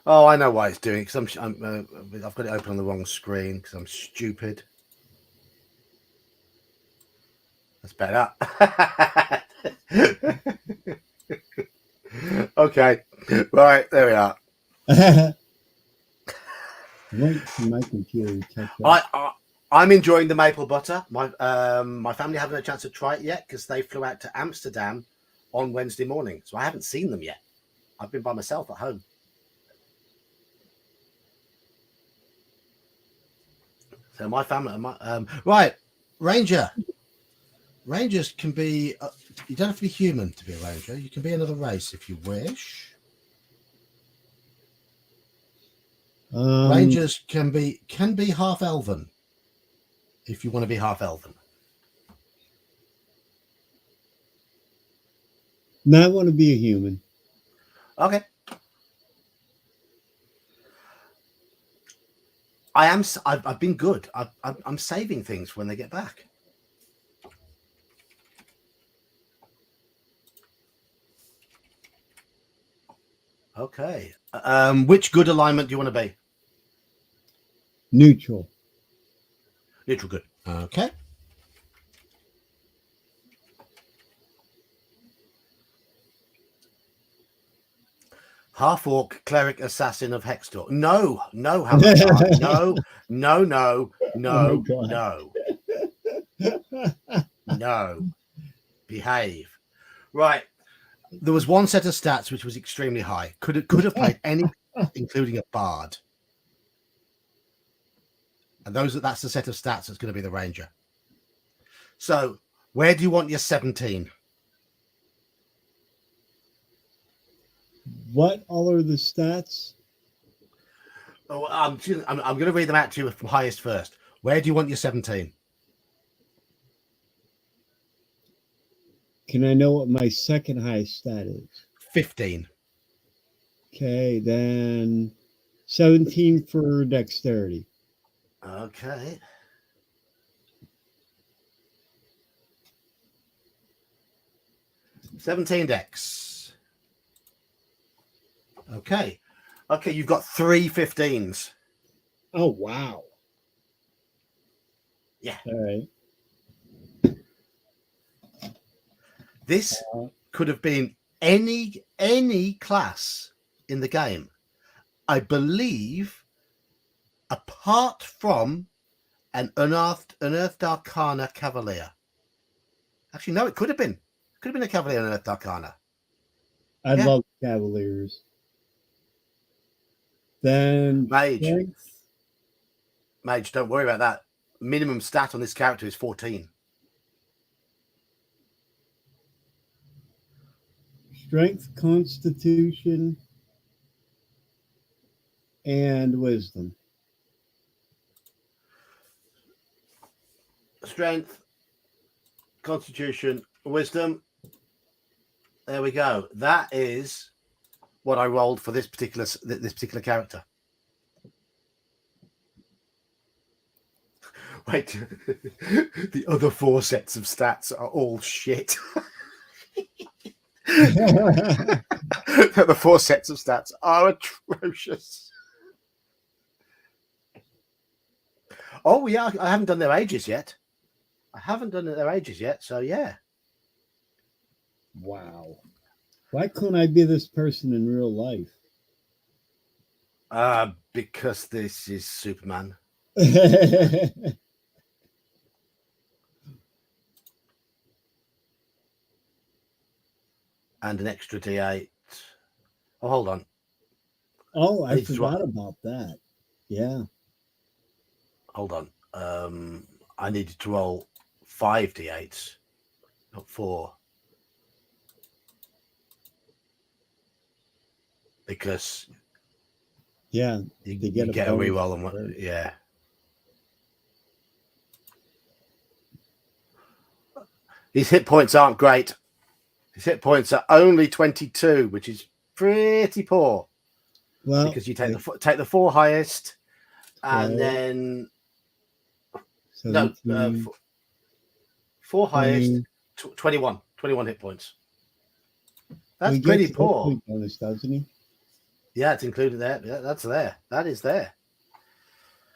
Oh, I know why it's doing it, because I've got it open on the wrong screen because I'm stupid. That's better. Okay. Right, there we are. Wait for my computer to catch up. I'm enjoying the maple butter. My family haven't had a chance to try it yet because they flew out to Amsterdam on Wednesday morning. So I haven't seen them yet. I've been by myself at home. So my family, right, Ranger. Rangers can be, you don't have to be human to be a ranger. You can be another race if you wish. Rangers can be half elven if you want to be half elven. Now I want to be a human. Okay. I've been good. I'm saving things when they get back. Okay. Which good alignment do you want to be? Neutral. Neutral good. Okay. Half orc, cleric, assassin of Hextor. No, Hamilcar. No. Behave. Right. There was one set of stats which was extremely high. Could have played any, including a bard. And that's the set of stats that's going to be the ranger. So, where do you want your 17? What all are the stats? Oh, I'm going to read them out to you from highest first. Where do you want your 17? Can I know what my second highest stat is? 15. Okay, then 17 for dexterity. Okay. $17 dex. Okay. Okay, you've got 3 15s. Oh, wow. Yeah. All right. This could have been any class in the game, I believe, apart from an unearthed arcana cavalier. Actually, no, it could have been. It could have been a cavalier unearthed arcana. I love cavaliers. Then Mage, don't worry about that. Minimum stat on this character is 14. Strength, constitution, and wisdom. Strength, constitution, wisdom. There we go. That is what I rolled for this particular character. Wait, the other 4 sets of stats are all shit. The 4 sets of stats are atrocious. Oh yeah, I haven't done their ages yet. So yeah. Wow. Why couldn't I be this person in real life? Because this is Superman. And an extra D8. Oh, hold on. Oh, I forgot about that. Yeah. Hold on. I needed to roll 5 D8s, not 4. Because you get a reroll on one. Yeah. His hit points aren't great. His hit points are only 22, which is pretty poor. Well, because you take the 4 highest, and then 4 highest, 21 hit points. That's pretty poor. Bonus, doesn't he? Yeah, it's included there. Yeah, that's there. That is there.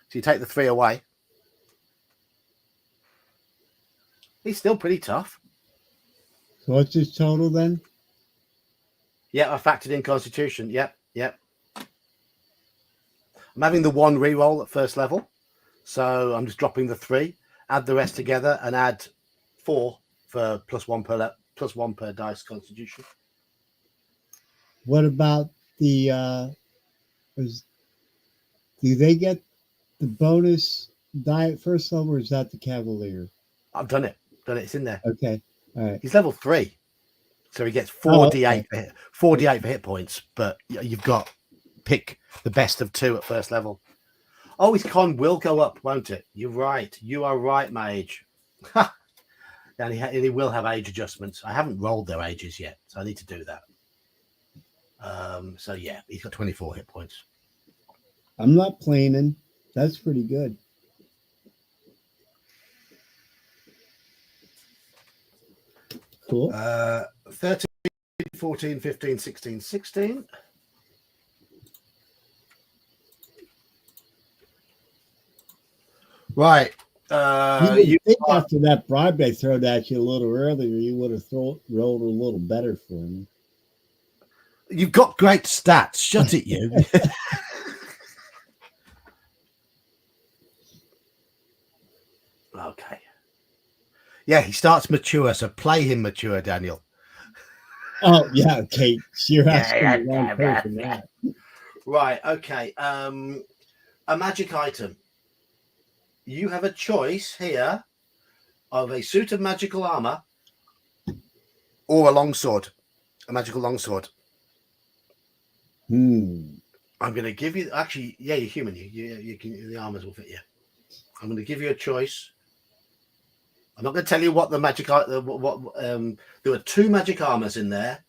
So you take the 3 away. He's still pretty tough. So what's his total then? Yeah, I factored in Constitution. Yep. I'm having the 1 reroll at first level. So I'm just dropping the 3, add the rest together, and add 4 for +1 per dice Constitution. What about the do they get the bonus die at first level, or is that the Cavalier? I've done it. It's in there. Okay. All right. He's level 3. So he gets 4d8 4d8 for hit points, but you've got pick the best of 2 at first level. Oh, his con will go up, won't it? You're right. You are right, Mage. And he will have age adjustments. I haven't rolled their ages yet, so I need to do that. So yeah, he's got 24 hit points. I'm not planning. That's pretty good. Cool. 13, 14, 15, 16, 16. Right. You would think after that bribe they thrown at you a little earlier, you would have rolled a little better for me. You've got great stats. Shut it, you. Okay. Yeah, he starts mature, so play him mature, Daniel. Oh yeah, okay. You're asking the wrong person that. Right. Okay. A magic item. You have a choice here of a suit of magical armor or a longsword, a magical longsword. I'm going to give you. Actually, yeah, you're human. You can. The armors will fit you. I'm going to give you a choice. I'm not going to tell you what the magic. There were 2 magic armors in there.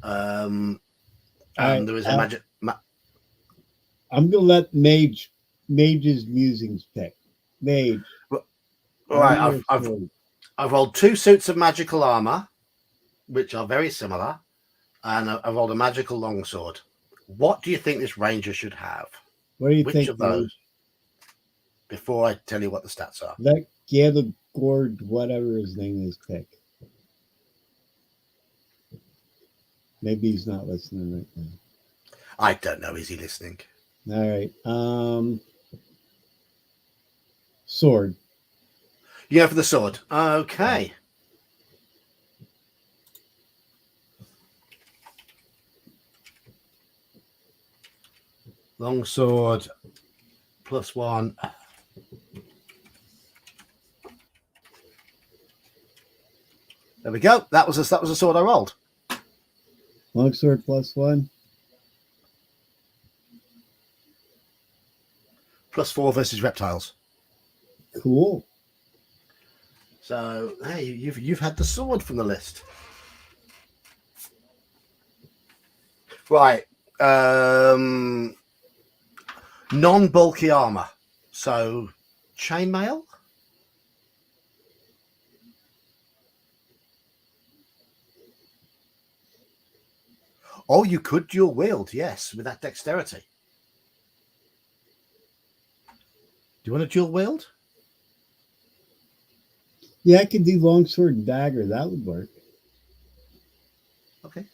And there was a magic. I'm going to let Mage's musings pick. Mage. All right, I've rolled 2 suits of magical armor, which are very similar, and I've rolled a magical longsword. What do you think this ranger should have? What do you Which think? of those? Before I tell you what the stats are. Let Gather Gord, whatever his name is, pick. Maybe he's not listening right now. I don't know. Is he listening? All right. Sword. You go for the sword. Okay. Long sword +1. There we go. That was a sword I rolled. Longsword +1. +4 versus reptiles. Cool. So hey, you've had the sword from the list. Right. Non-bulky armor. So chainmail. Oh, you could dual wield, yes, with that dexterity. Do you want to dual wield? Yeah, I could do longsword and dagger. That would work. Okay.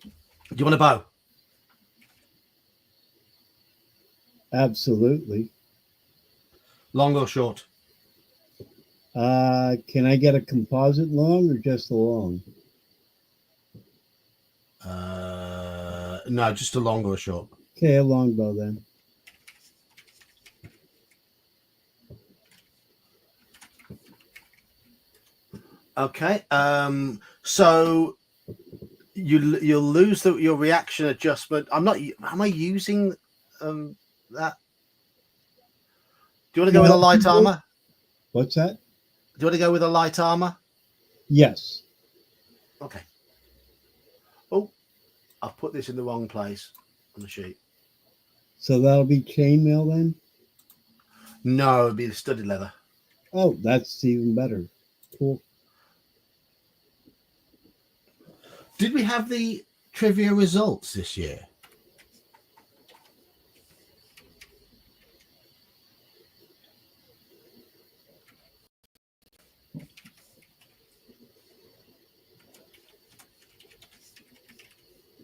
Do you want a bow? Absolutely. Long or short? Can I get a composite long or just a long? No, just a long or a short. Okay, a longbow then. Okay. So you'll lose your reaction adjustment. Am I using that? Do you want to go with a light armor? What's that? Do you want to go with a light armor? Yes. Okay. Oh, I've put this in the wrong place on the sheet. So that'll be chainmail then? No, it'd be the studded leather. Oh, that's even better. Cool. Did we have the trivia results this year?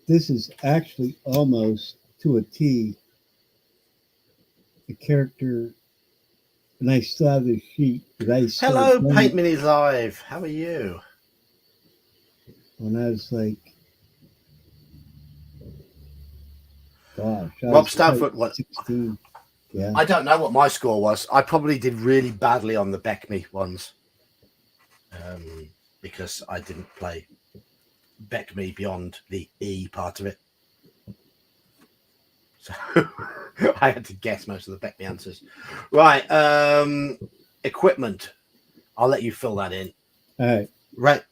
This is actually almost to a T a character, and I still have the sheet. Hello, Paint Minis Live. How are you? When I was like, gosh, Rob Stanford, like 16. Yeah. I don't know what my score was. I probably did really badly on the Beckme ones because I didn't play Beckme beyond the E part of it. So I had to guess most of the answers. Right. Equipment. I'll let you fill that in. All right. Right.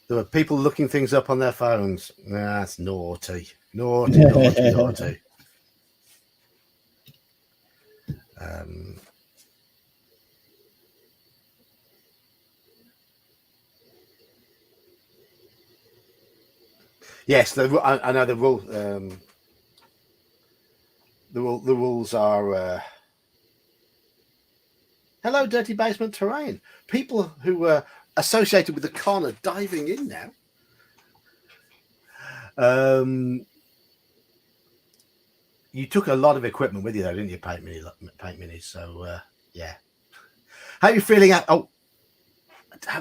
There were people looking things up on their phones. That's naughty. Naughty. Yes, I know the rule. The rules are. Hello, Dirty Basement Terrain. People who were associated with the con are diving in now. You took a lot of equipment with you, though, didn't you, Paint Minis? So, yeah. How are you feeling? Oh, where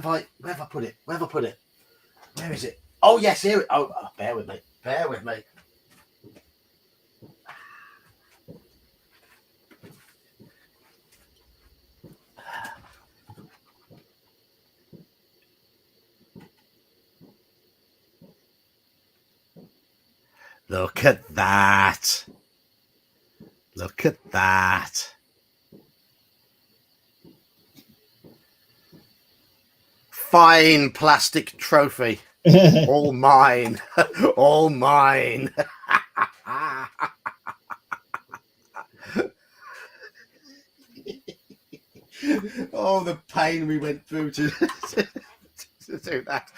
have I put it? Where is it? Oh, yes, here. Oh, bear with me. Look at that. Fine plastic trophy. All mine. All mine. Oh, the pain we went through to do that.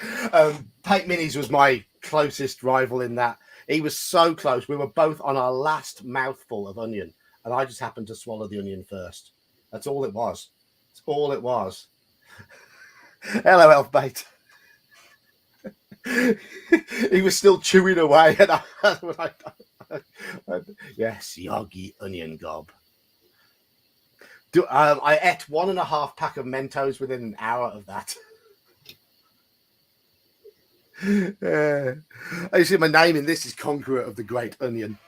Paint Minis was my closest rival in that. He was so close. We were both on our last mouthful of onion, and I just happened to swallow the onion first. That's all it was. Hello, Elfbait. He was still chewing away, and yes, Yogi onion gob. I ate 1.5 pack of Mentos within an hour of that. You see, my name in this is Conqueror of the Great Onion.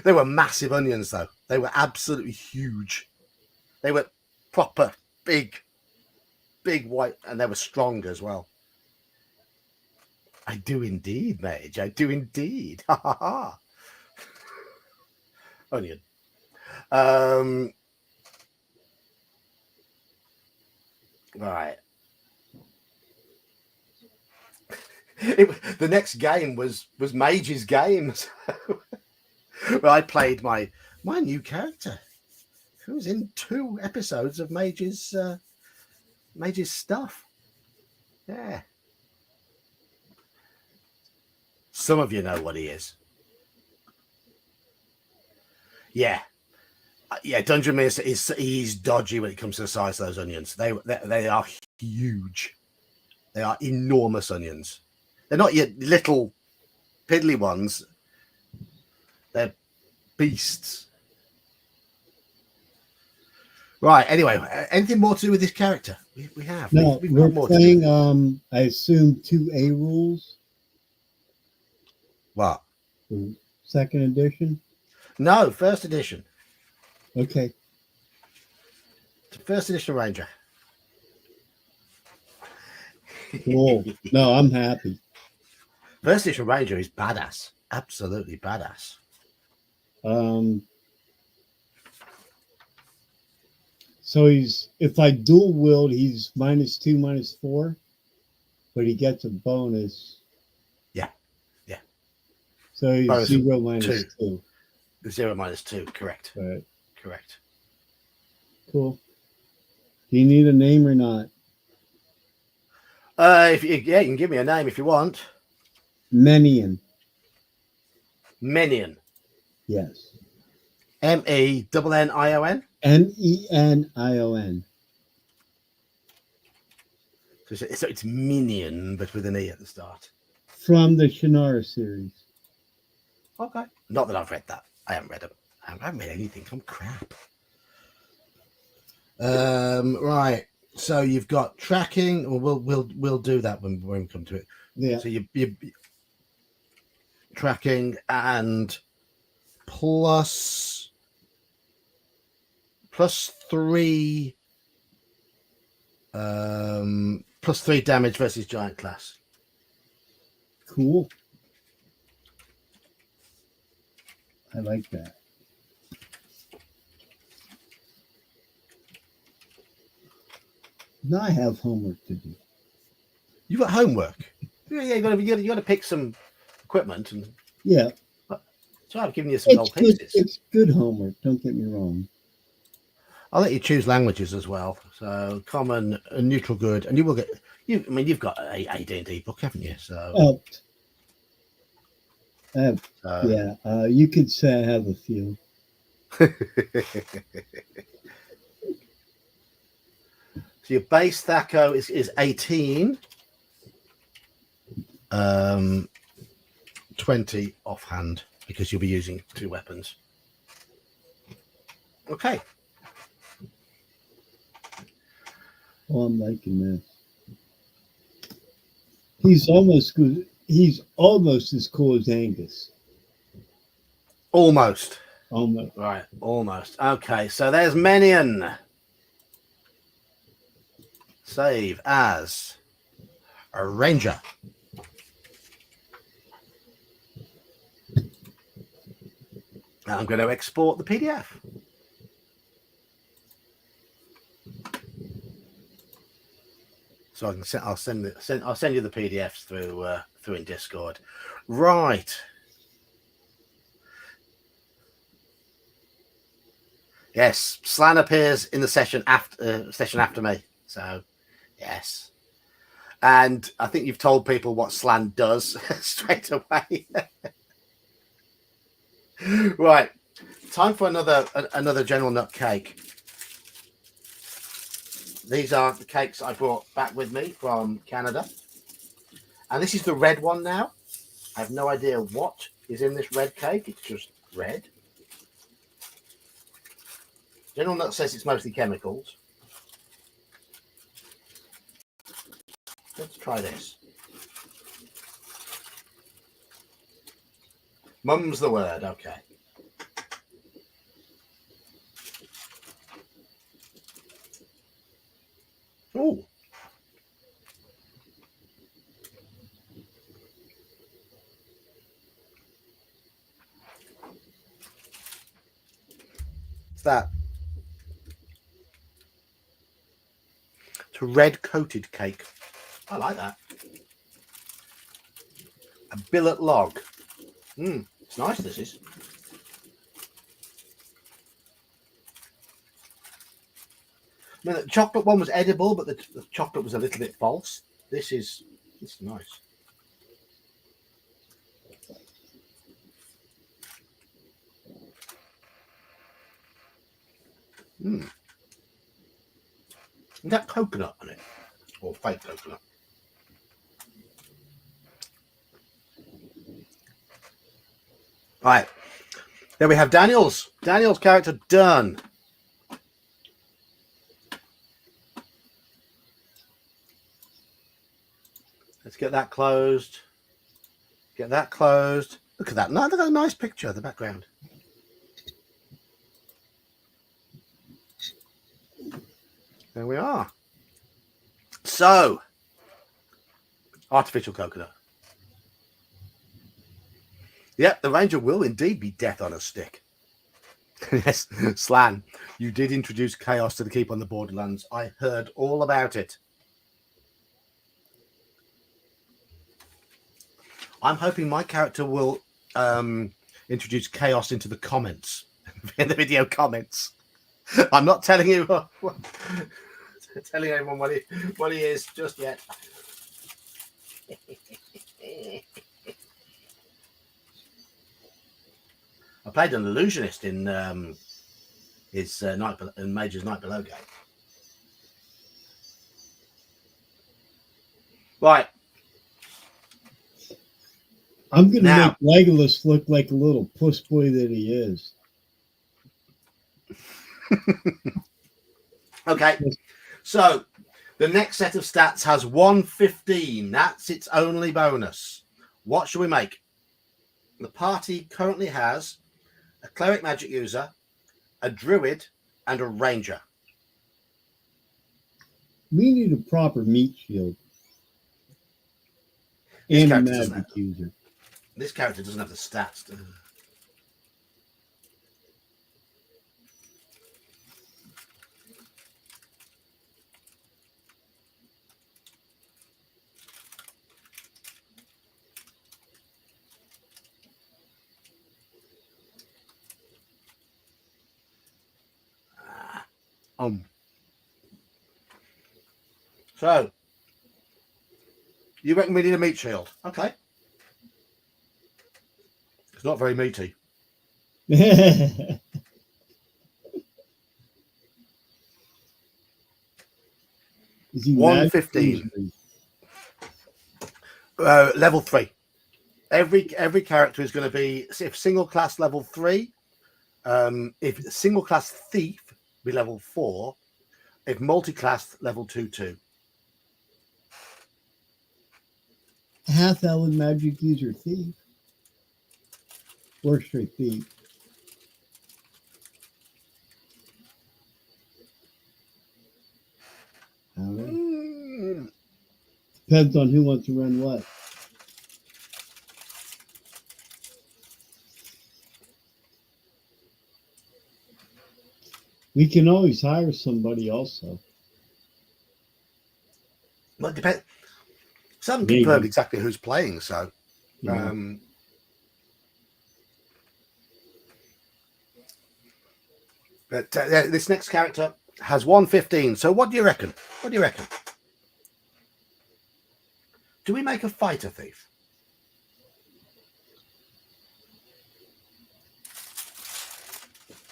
They were massive onions, though. They were absolutely huge. They were proper big white, and they were strong as well. I do indeed, Mage. I do indeed. Ha ha ha. Onion. Right. The next game was Mage's game. Well, I played my new character, who was in 2 episodes of Mage's stuff. Yeah. Some of you know what he is. Yeah. Dungeon Minister he's dodgy when it comes to the size of those onions. They are huge. They are enormous onions. They're not your little piddly ones. They're beasts. Right. Anyway, anything more to do with this character? We have. No, we've we're got more playing. I assume 2A rules. What? Second edition. No, first edition. Okay. First edition Ranger. Cool. No, I'm happy. First edition Ranger is badass. Absolutely badass. So if I dual wield, he's -2, -4, but he gets a bonus. Yeah. So he's Bonus 0 2. -2. 0 -2. Correct. Right. Correct. Cool. Do you need a name or not? You can give me a name if you want. Menion. Menion. Yes. MENNION. MENION. So it's Minion, but with an E at the start. From the Shannara series. Okay. Not that I've read that. I haven't read them. I haven't read anything. I'm crap. Right. So you've got tracking. Or we'll do that when we come to it. Yeah. So you tracking and plus 3 +3 damage versus giant class. Cool. I like that. Now I have homework to do. You've got homework. Yeah, you got to pick some equipment, and Yeah, so I've given you some gold good. pieces. It's good homework. Don't get me wrong. I'll let you choose languages as well. So common, neutral, good, and you will get. I mean, you've got a D&D book, haven't you? So, I have, yeah. You could say I have a few. So your base Thaco is 18. 20 offhand because you'll be using 2 weapons. Okay. Oh, I'm liking this. He's almost good. He's almost as cool as Angus. Almost. Almost. Right. Almost. Okay. So there's Menion. Save as a ranger. I'm going to export the PDF. So I can send. I'll send you the PDFs through in Discord. Right. Yes, Slan appears in the session after me. So, yes. And I think you've told people what Slan does straight away. Right. Time for another General Nut cake. These are the cakes I brought back with me from Canada. And this is the red one now. I have no idea what is in this red cake. It's just red. General Nut says it's mostly chemicals. Let's try this. Mum's the word. Okay. Oh. What's that? It's a red coated cake. I like that. A billet log. It's nice, this is. I mean, the chocolate one was edible, but the chocolate was a little bit false. This is nice. Is that coconut on it? Or fake coconut? Right. There we have Daniel's character done. Let's get that closed. Get that closed. Look at that. Look at a nice picture of the background. There we are. So, artificial coconut. Yep, the Ranger will indeed be death on a stick. Yes, Slan, you did introduce chaos to the Keep on the Borderlands. I heard all about it. I'm hoping my character will introduce chaos into the comments, in the video comments. I'm not telling you telling anyone what he is just yet. I played an illusionist in his Major's Night Below game. Right. I'm going to make Legolas look like a little puss boy that he is. Okay. So the next set of stats has 115. That's its only bonus. What should we make? The party currently has a cleric magic user, a druid, and a ranger. We need a proper meat shield This and a character doesn't magic have- user. This character doesn't have the stats. So, you reckon we need a meat shield? Okay. It's not very meaty. Is he 115. Level 3. Every character is going to be, if single class level 3, if single class thief be level 4, if multi-class level 2. Half elven magic user thief. Or straight thief. Depends on who wants to run what. We can always hire somebody also. Well, it depends. Some Maybe. confirmed exactly who's playing, so Yeah. but this next character has 115. So what do you reckon? What do you reckon? Do we make a fighter thief?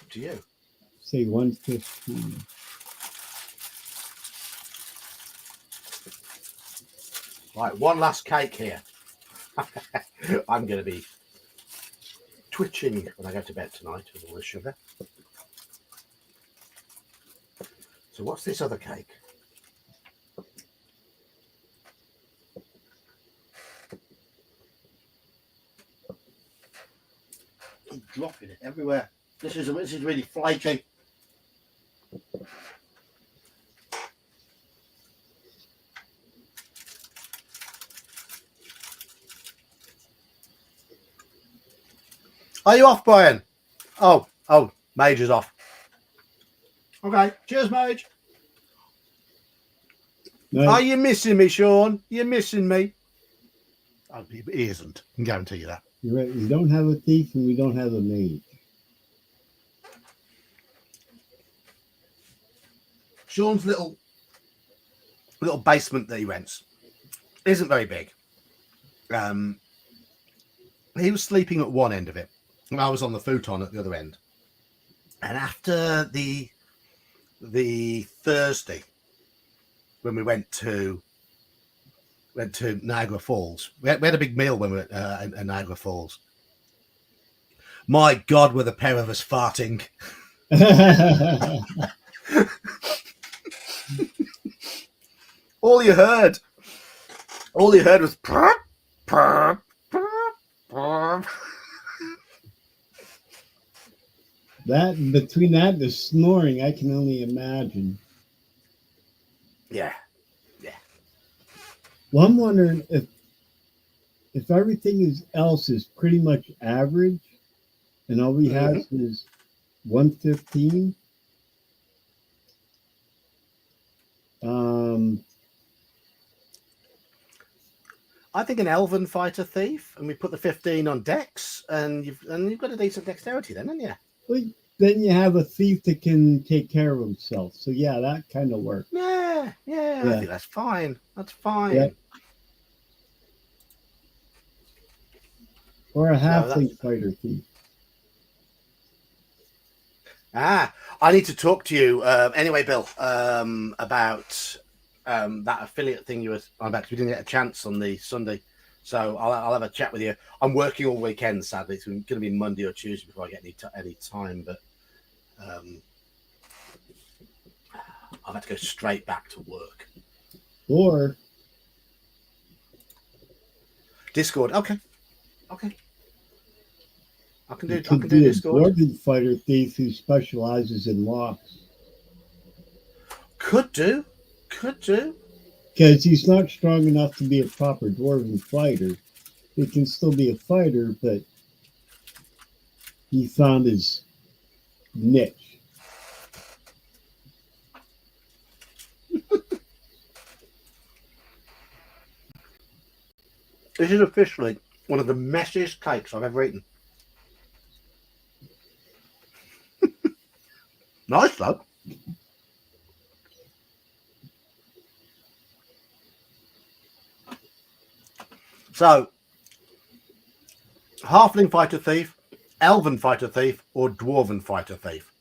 Up to you. Say 115. Right, one last cake here. I'm going to be twitching when I go to bed tonight with all the sugar. So what's this other cake? I'm dropping it everywhere. This is really flaky. Are you off, Brian? Oh, Mage is off. Okay, cheers, Mage. No, Are you missing me, Sean? You're missing me. Oh, he isn't. I can guarantee you that. you're right. We don't have a thief and we don't have a mage. Sean's little basement that he rents isn't very big. He was sleeping at one end of it, and I was on the futon at the other end. And after the Thursday, when we went to Niagara Falls, we had a big meal when we were at Niagara Falls. My God, were the pair of us farting. All you heard was purr, purr, purr, purr. That between that and the snoring, I can only imagine. Yeah. Well, I'm wondering if everything else is pretty much average, and all we have is 115. I think an elven fighter thief, and we put the 15 on Dex, and you've got a decent dexterity then, haven't you? Well, then you have a thief that can take care of himself. So yeah, that kind of works. Yeah. I think that's fine. That's fine. Yeah. Or a that's- halfling fighter thief. I need to talk to you anyway, Bill, about that affiliate thing you were on about, 'cause we didn't get a chance on the Sunday. So I'll have a chat with you. I'm working all weekend, sadly. It's going to be Monday or Tuesday before I get any time, but I've had to go straight back to work. Or Discord, okay. I can You do. I could can do do a Discord. dwarven fighter thief who specializes in locks. Could do. Could do. Because he's not strong enough to be a proper dwarven fighter. He can still be a fighter, but he found his niche. This is officially one of the messiest cakes I've ever eaten. Nice though. So, halfling fighter thief, elven fighter thief, or dwarven fighter thief?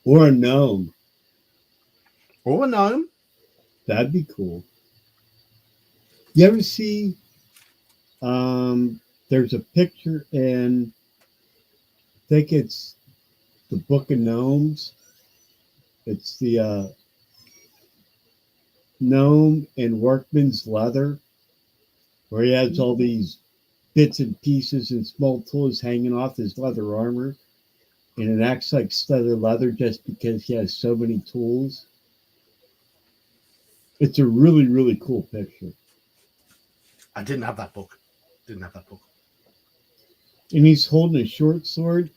Or a gnome. Or a gnome? That'd be cool. You ever see there's a picture in I think it's the Book of Gnomes. It's the gnome in workman's leather, where he has all these bits and pieces and small tools hanging off his leather armor, and it acts like studded leather just because he has so many tools. It's a really, really cool picture. I didn't have that book. Didn't have that book. And he's holding a short sword.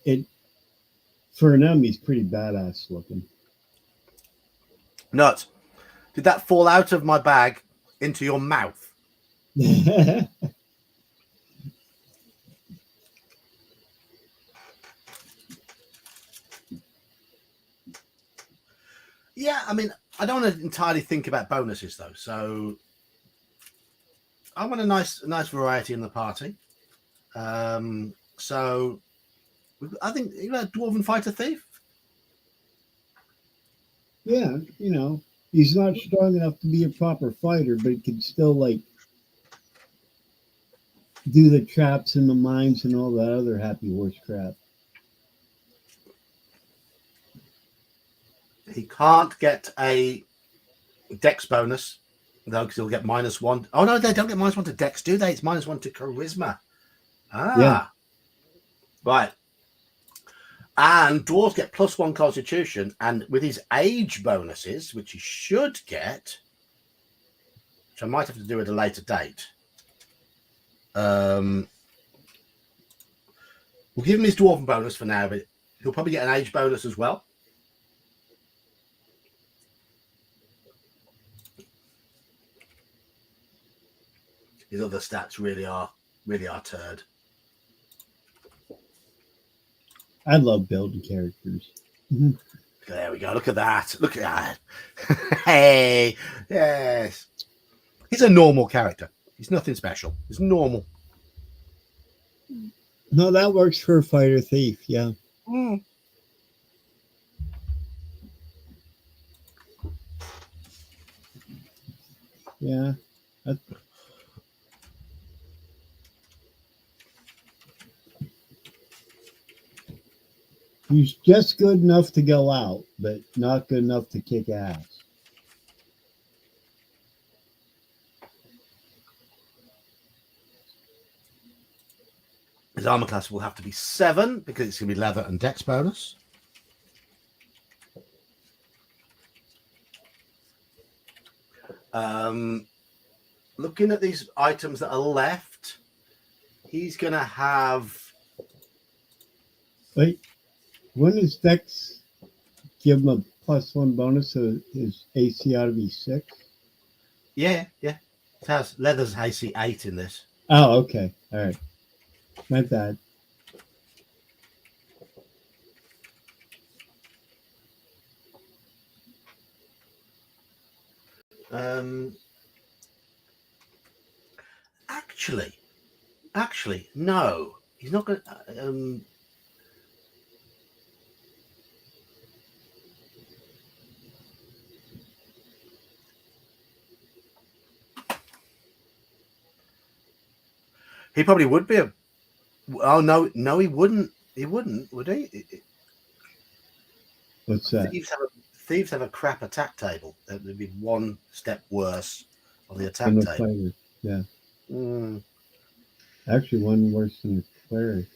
For an gnome, he's pretty badass looking. Nuts. Did that fall out of my bag into your mouth? Yeah, Yeah, I mean, I don't want to entirely think about bonuses though. So I want a nice variety in the party. So I think you know, dwarven fighter thief. he's not strong enough to be a proper fighter, but he can still like do the traps and the mines and all that other happy horse crap. He can't get a dex bonus though, because he'll get -1. Oh no, they don't get -1 to dex, do they? It's -1 to charisma. Yeah. Right. And dwarves get +1 constitution, and with his age bonuses, which he should get, which I might have to do at a later date. We'll give him his dwarven bonus for now, but he'll probably get an age bonus as well. His other stats really are turd. I love building characters. There we go. Look at that. Look at that. Hey, yes. He's a normal character. He's nothing special. He's normal. No, that works for a fighter thief. Yeah. Mm. Yeah. He's just good enough to go out, but not good enough to kick ass. His armor class will have to be 7 because it's going to be leather and dex bonus. Looking at these items that are left, he's going to have. Wait, when does Dex give him a +1 bonus, so his AC ought to be 6? Yeah. It has leather's AC 8 in this. Oh, okay. All right. My bad. Actually, no. He's not going to. He probably would be a. Oh no, he wouldn't. He wouldn't, would he? What's that? Thieves have a crap attack table. There'd be one step worse on the attack I'm a table. fighter. Yeah. Actually, one worse than the cleric.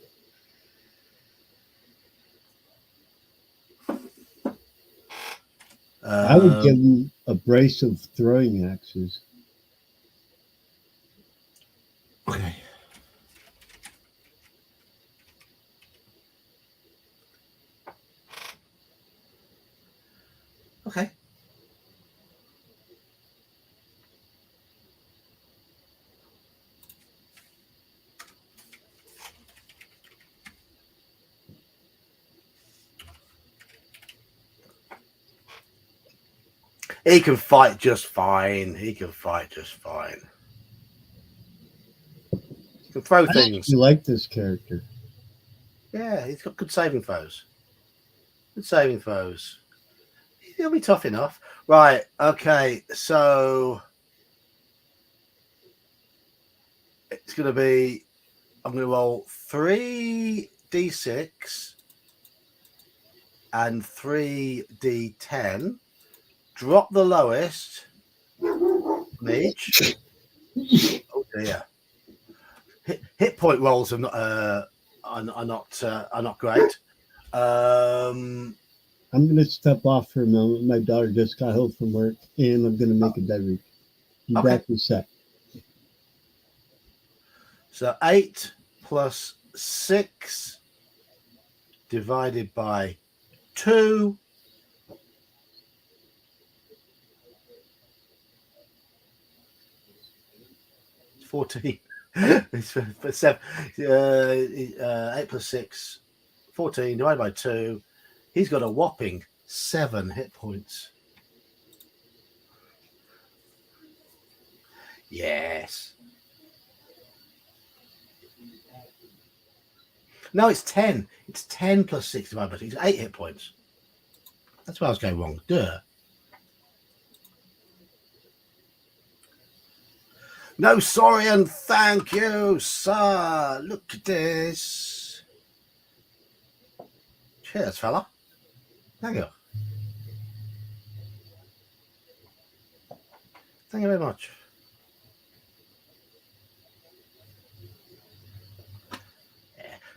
I would give him a brace of throwing axes. Okay. Okay. He can fight just fine. He can fight just fine. He can throw things. You like this character? Yeah, he's got good saving throws. Good saving throws. He'll be tough enough. Right. Okay. So it's going to be. I'm going to roll 3d6 and 3d10. Drop the lowest. Mage. Oh dear. Hit point rolls are not great. I'm going to step off for a moment. My daughter just got home from work, and I'm going to make a beverage. You Okay. back in a sec. So 8 plus 6 divided by 2. It's 14. It's for 7. 8 plus 6, 14 divided by 2. He's got a whopping 7 hit points. Yes. No, it's 10. It's 10 plus 6 divided by 2. It's 8 hit points. That's where I was going wrong. Duh. No, sorry, and thank you, sir. Look at this. Cheers, fella. Thank you. Thank you very much.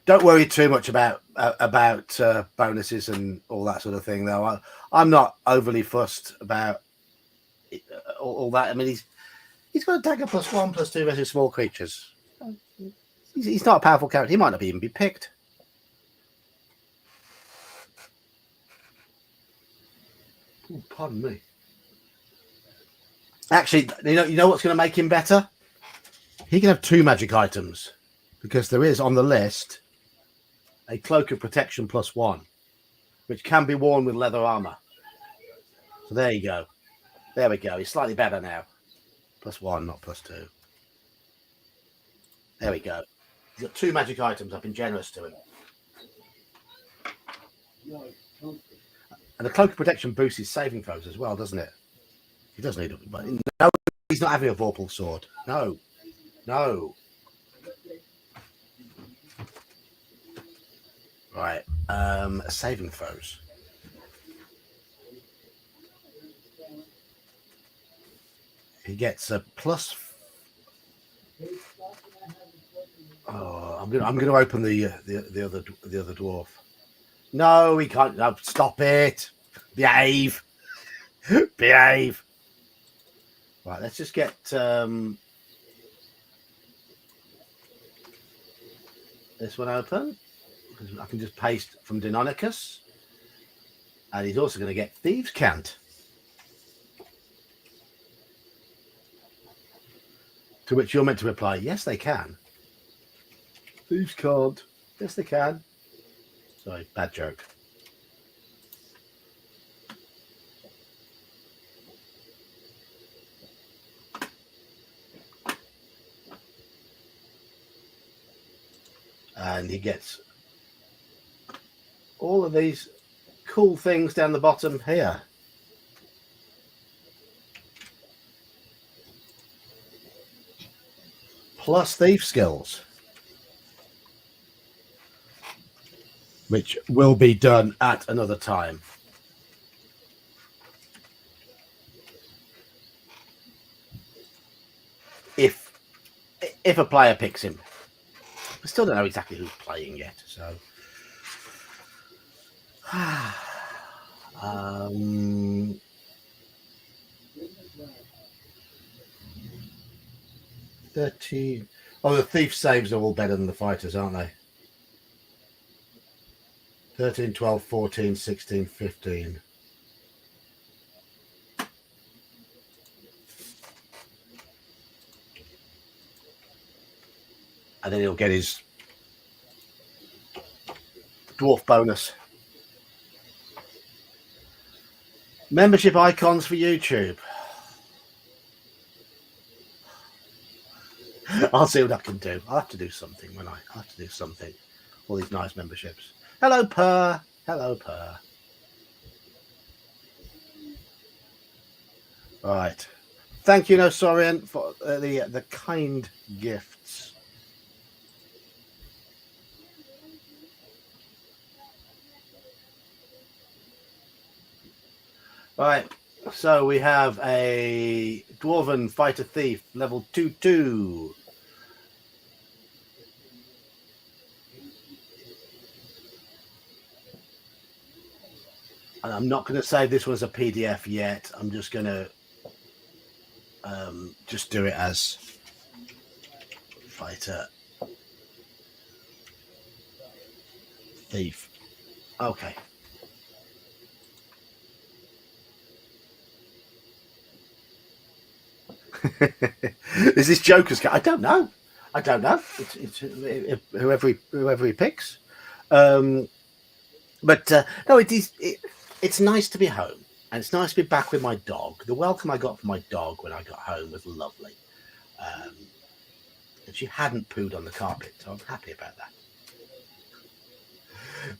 Don't worry too much about bonuses and all that sort of thing, though. I'm not overly fussed about all that. I mean, he's got a dagger +1/+2 versus small creatures. He's not a powerful character. He might not even be picked. Ooh, pardon me. Actually, you know what's going to make him better? He can have 2 magic items because there is on the list a cloak of protection +1, which can be worn with leather armor. So there you go. There we go. He's slightly better now. +1, not +2. There we go. He's got 2 magic items. I've been generous to him. And the cloak of protection boosts his saving throws as well, doesn't it? He does need it, but no, he's not having a Vorpal sword. No. Right. Saving throws. He gets a plus. Oh, I'm gonna open the other dwarf. No, he can't. No, stop it. Behave. Behave. Right. Let's just get this one open. I can just paste from Deinonychus. And he's also going to get Thieves' Cant. To which you're meant to reply, yes, they can. Thieves can't. Yes, they can. Sorry, bad joke. And he gets all of these cool things down the bottom here. Plus thief skills, which will be done at another time. If a player picks him. I still don't know exactly who's playing yet, so. 13. Oh, the thief saves are all better than the fighters, aren't they? 13, 12, 14, 16, 15. And then he'll get his dwarf bonus. Membership icons for YouTube. I'll see what I can do. I'll have to do something when I have to do something. All these nice memberships. Hello, Purr. Hello, Purr. All right. Thank you, Nosorian, for the kind gifts. All right. So we have a Dwarven Fighter Thief, level 2-2. And I'm not going to say this was a PDF yet. I'm just going to just do it as Fighter Thief. Okay. Is this Joker's card? I don't know. It's whoever he picks. But no, it's nice to be home, and it's nice to be back with my dog. The welcome I got from my dog when I got home was lovely, and she hadn't pooed on the carpet, so I'm happy about that.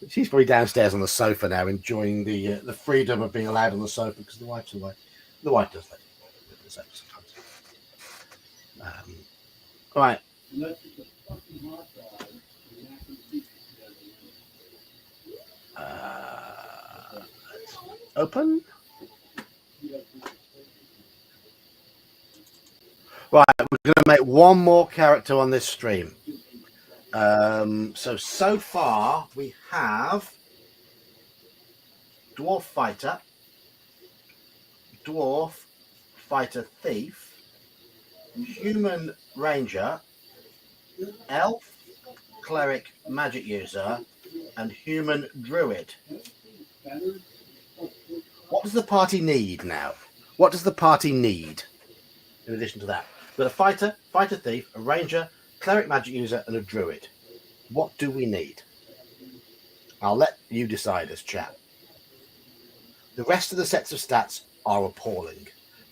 She's probably downstairs on the sofa now, enjoying the freedom of being allowed on the sofa because the wife's away. The wife does let the sofa sometimes. All right. Let's open. Right, we're going to make one more character on this stream. So far we have Dwarf Fighter, Dwarf Fighter Thief, Human Ranger, Elf, Cleric Magic User, and Human Druid. What does the party need now? What does the party need in addition to that? We've got a Fighter, Fighter Thief, a Ranger, Cleric Magic User, and a Druid. What do we need? I'll let you decide as chat. The rest of the sets of stats are appalling,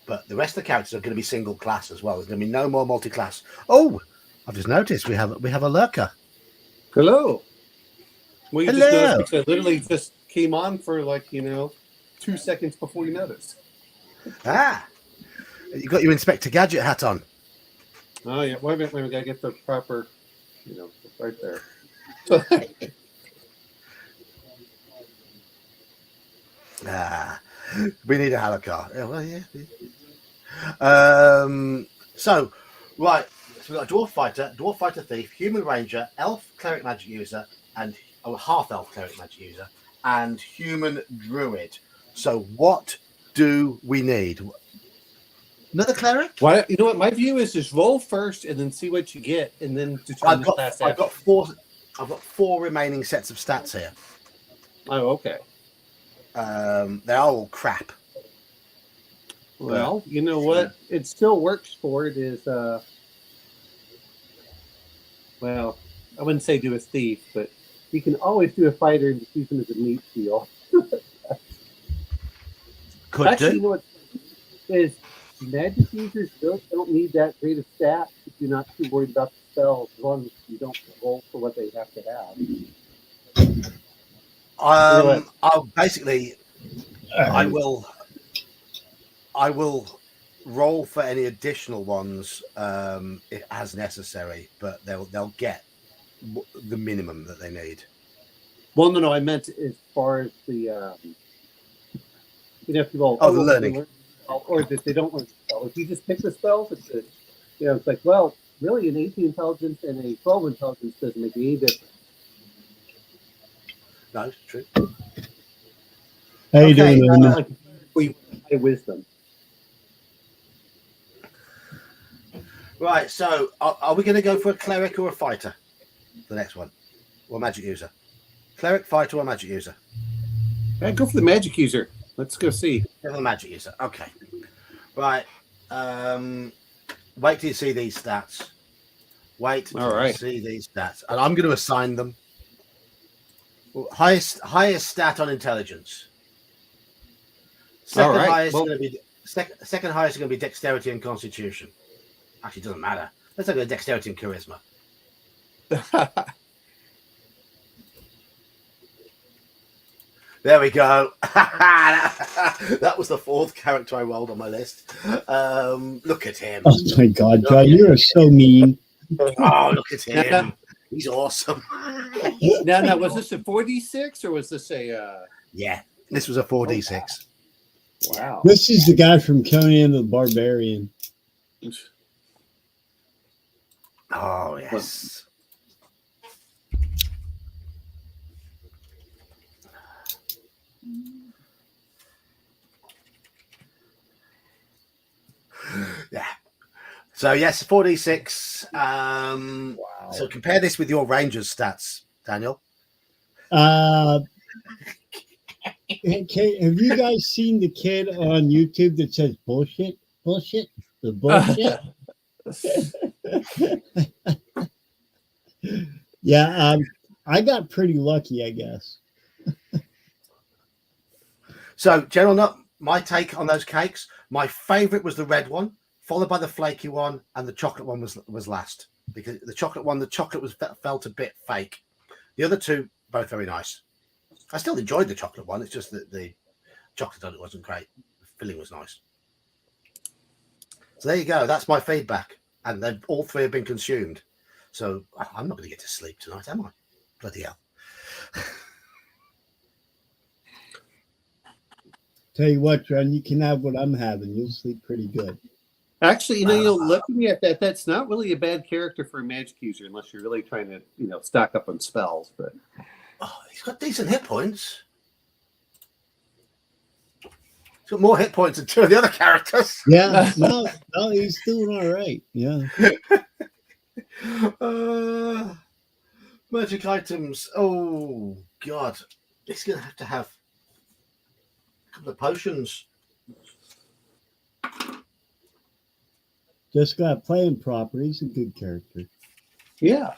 but the rest of the characters are going to be single class as well. There's going to be no more multi-class. Oh, I've just noticed we have a lurker. Hello. Well, you Hello. just noticed because I literally just came on for 2 seconds before you noticed. Ah, you got your Inspector Gadget hat on. Oh yeah, wait a minute, gotta get the proper, right there. We need a Halakar. Yeah, well, yeah. So we've got a Dwarf Fighter Thief, Human Ranger, Elf Cleric Magic User, and Half Elf Cleric Magic User, and Human Druid. So what do we need? Another cleric? Why? You know what? My view is just roll first and then see what you get, and then determine the class. I've got four remaining sets of stats here. Oh, okay. They're all crap. Well, you know what? It still works for it. Is well, I wouldn't say do a thief, but you can always do a fighter and just use them as a meat deal. Could Actually, do. you know what is magic users don't need that great of stats if you're not too worried about the spells, as long as you don't roll for what they have to have. I'll basically, I will roll for any additional ones as necessary, but they'll get the minimum that they need. Well, no, I meant as far as the you have to roll. The learning. Or that they don't learn spells. If you just pick the spells, it's like, well, really an 18 intelligence and a 12 intelligence doesn't make any difference. No, it's true. How you Okay, doing, Erna? Like high wisdom. Right, so are we going to go for a cleric or a fighter? The next one, or magic user? Cleric, fighter, or magic user? Go for the magic user. Let's go see. Go for the magic user. Okay. Right. Wait till you see these stats. Wait till All right. you see these stats, and I'm going to assign them. Highest stat on intelligence. Second All right, highest well- is going to be second highest is going to be dexterity and constitution. Actually, it doesn't matter. Let's look at dexterity and charisma. There we go. That was the fourth character I rolled on my list. Look at him. Oh my God, John, you are so mean. Oh, look at him. He's awesome. Now, was this a 4d6 or was this a? Yeah, this was a 4d6. Wow. This is the guy from Conan the Barbarian. Oh, yes. Yeah. So, yes, 4d6. Wow. So, compare this with your Rangers stats, Daniel. Okay, have you guys seen the kid on YouTube that says bullshit? Bullshit? The bullshit? Yeah, I got pretty lucky, I guess. So, General Nut, my take on those cakes, my favorite was the red one, followed by the flaky one, and the chocolate one was last. Because the chocolate felt a bit fake. The other two, both very nice. I still enjoyed the chocolate one. It's just that the chocolate on it wasn't great. The filling was nice. So there you go. That's my feedback. And then all three have been consumed. So I'm not going to get to sleep tonight, am I? Bloody hell. Tell you what, John, you can have what I'm having. You'll sleep pretty good. Actually, looking at that, that's not really a bad character for a magic user unless you're really trying to, stock up on spells. But Oh, he's got decent hit points. He's got more hit points than two of the other characters. Yeah, no, he's doing all right. Yeah. Magic items. Oh, God. He's going to have a couple of potions. Just got playing proper. He's a good character. yeah,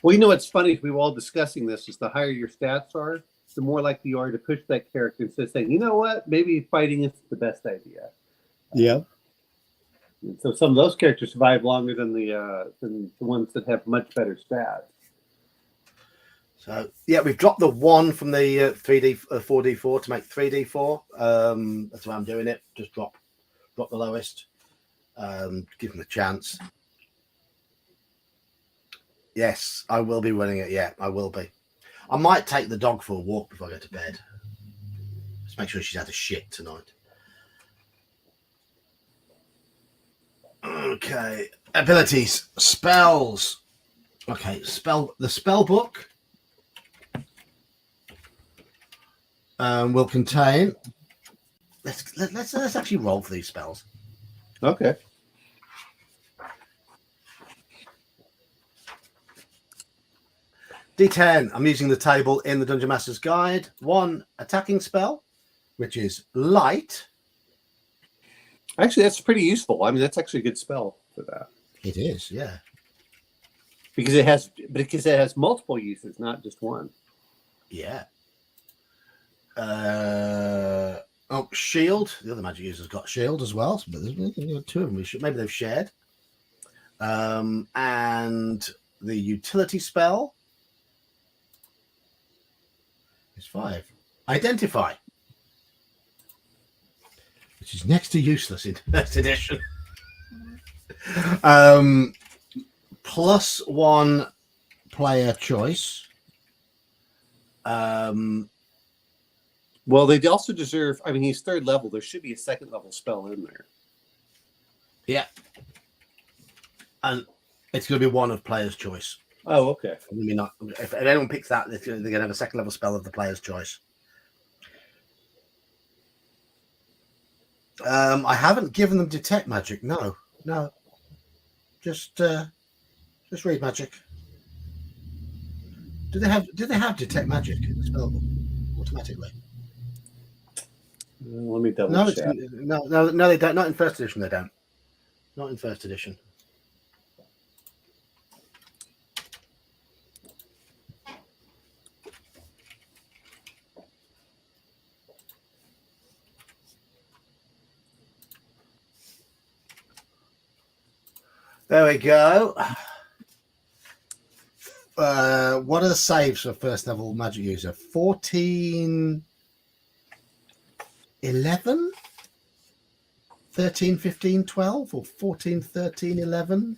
well, what's funny is we were all discussing this. Is the higher your stats are, the more likely you are to push that character instead of saying, you know what, maybe fighting is the best idea. Yep. And so some of those characters survive longer than the ones that have much better stats. So, yeah, we've dropped the 1 from the 4d4 to make 3d4. That's why I'm doing it. Just drop the lowest. Give them a chance. Yes, I will be running it. Yeah, I will be. I might take the dog for a walk before I go to bed. Just make sure she's had a shit tonight. Okay. Abilities. Spells. Okay. The spell book will contain. Let's actually roll for these spells. Okay. D10. I'm using the table in the Dungeon Master's Guide. 1 attacking spell, which is light. Actually, that's pretty useful. That's actually a good spell for that. It is, yeah. Because it has multiple uses, not just one. Yeah. Shield. The other magic user's got shield as well. But there's two of them. Maybe they've shared. And the utility spell is 5. Identify, which is next to useless in first edition. +1 player choice. Well, they also deserve. He's 3rd level. There should be a 2nd level spell in there. Yeah. and it's going to be one of player's choice. Oh, okay. I mean, not if anyone picks that, they're going to have a second level spell of the player's choice. I haven't given them detect magic. No. Just read magic. Do they have detect magic in the spell book automatically? Let me double No, check. no, they don't. Not in first edition. They don't. Not in first edition. There we go. What are the saves for first level magic user? 14, 11, 13, 15, 12, or 14, 13, 11?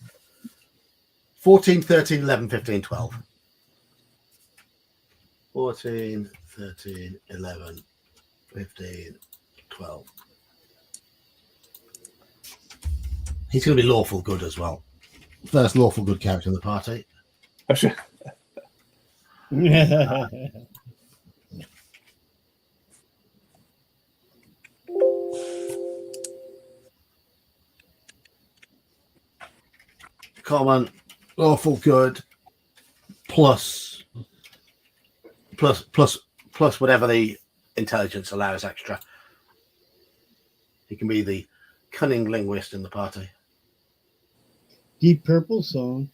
14, 13, 11, 15, 12. 14, 13, 11, 15, 12. He's going to be lawful good as well. First lawful good character in the party. Oh, sure. Common, lawful good, plus whatever the intelligence allows extra. He can be the cunning linguist in the party. Deep Purple song.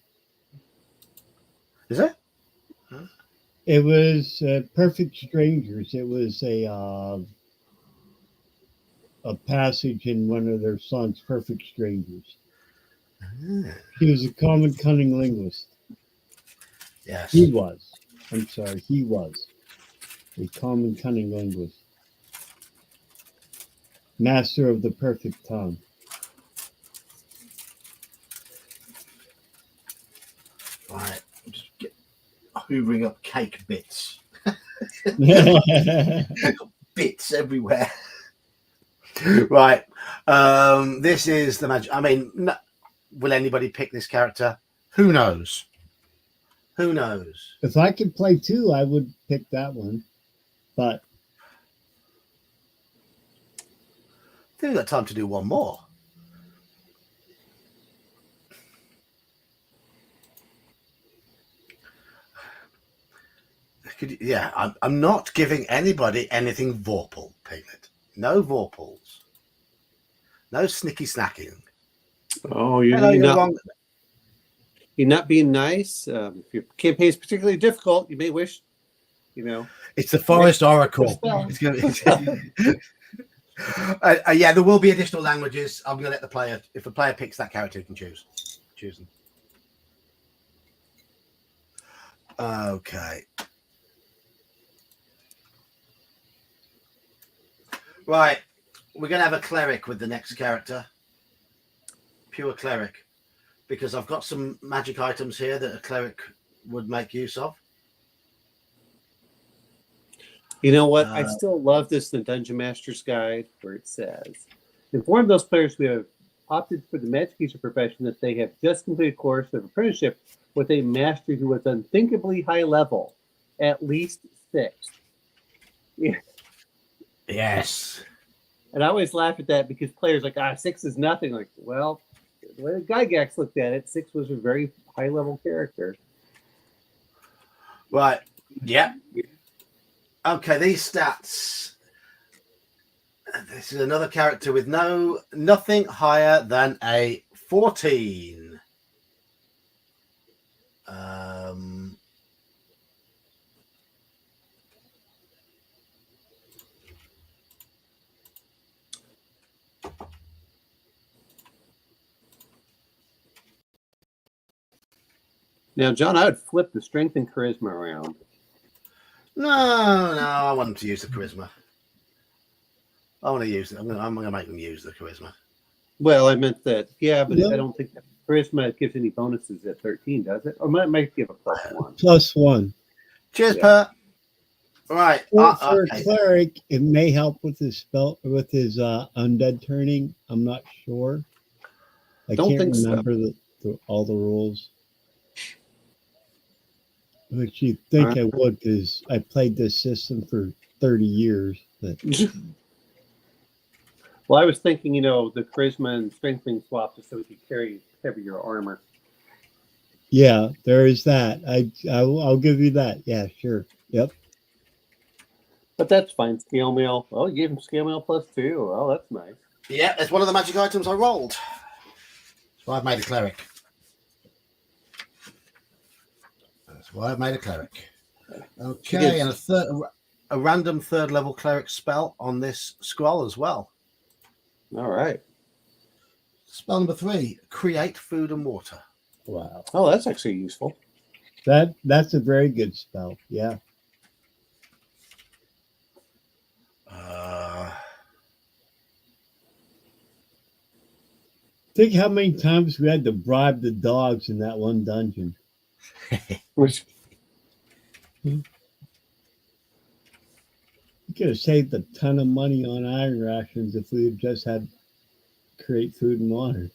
Is it? It was Perfect Strangers. It was a passage in one of their songs, Perfect Strangers. He was a common cunning linguist. Yes. He was. I'm sorry, he was a common cunning linguist. Master of the perfect tongue. Right. Just hoovering up cake bits. Bits everywhere. Right. This is the magic. I mean, will anybody pick this character? Who knows? Who knows? If I could play two, I would pick that one. But I think we've got time to do one more. I'm not giving anybody anything Vorpal, Piglet. No Vorpals. No snicky snacking. Oh, you're not being nice. If your campaign is particularly difficult, you may wish, It's the Forest Oracle. It's gonna yeah, there will be additional languages. I'm going to let the player, if the player picks that character, he can choose them. Okay. Right. We're going to have a cleric with the next character. Pure cleric. Because I've got some magic items here that a cleric would make use of. You know what? I still love this in the Dungeon Master's Guide, where it says, inform those players who have opted for the magic user profession that they have just completed a course of apprenticeship with a master who was unthinkably high level, at least 6. Yeah. Yes. And I always laugh at that because players are like, 6 is nothing. Like, well, the way the Gygax looked at it, 6 was a very high level character. Right. Yeah. Okay, these stats. This is another character with nothing higher than a 14. Now, John, I would flip the strength and charisma around. No, I want them to use the charisma. I want to use it. I'm going to make them use the charisma. Well, I meant that, but Yeah. I don't think that charisma gives any bonuses at 13, does it? Or might give a +1. +1. Cheers, Yeah. Pert. Right. For Okay. a cleric, it may help with his spell, with his undead turning. I'm not sure. I Don't can't think so. remember the all the rules. Which you think I would, because I played this system for 30 years. But Well, I was thinking, the charisma and strengthening swap just so we could carry heavier armor. yeah, there is that. I'll give you that. Yeah, sure. Yep. But that's fine. Scale mail. Oh, you gave him scale mail +2. Oh, that's nice. Yeah, it's one of the magic items I rolled. That's why I've made a cleric. That's why I've made a cleric. Okay, and a random third level cleric spell on this scroll as well. All right. Spell number 3: create food and water. Wow. Oh, that's actually useful. That's a very good spell. Yeah. Think how many times we had to bribe the dogs in that one dungeon. Which You could have saved a ton of money on iron rations if we had just had create food and water.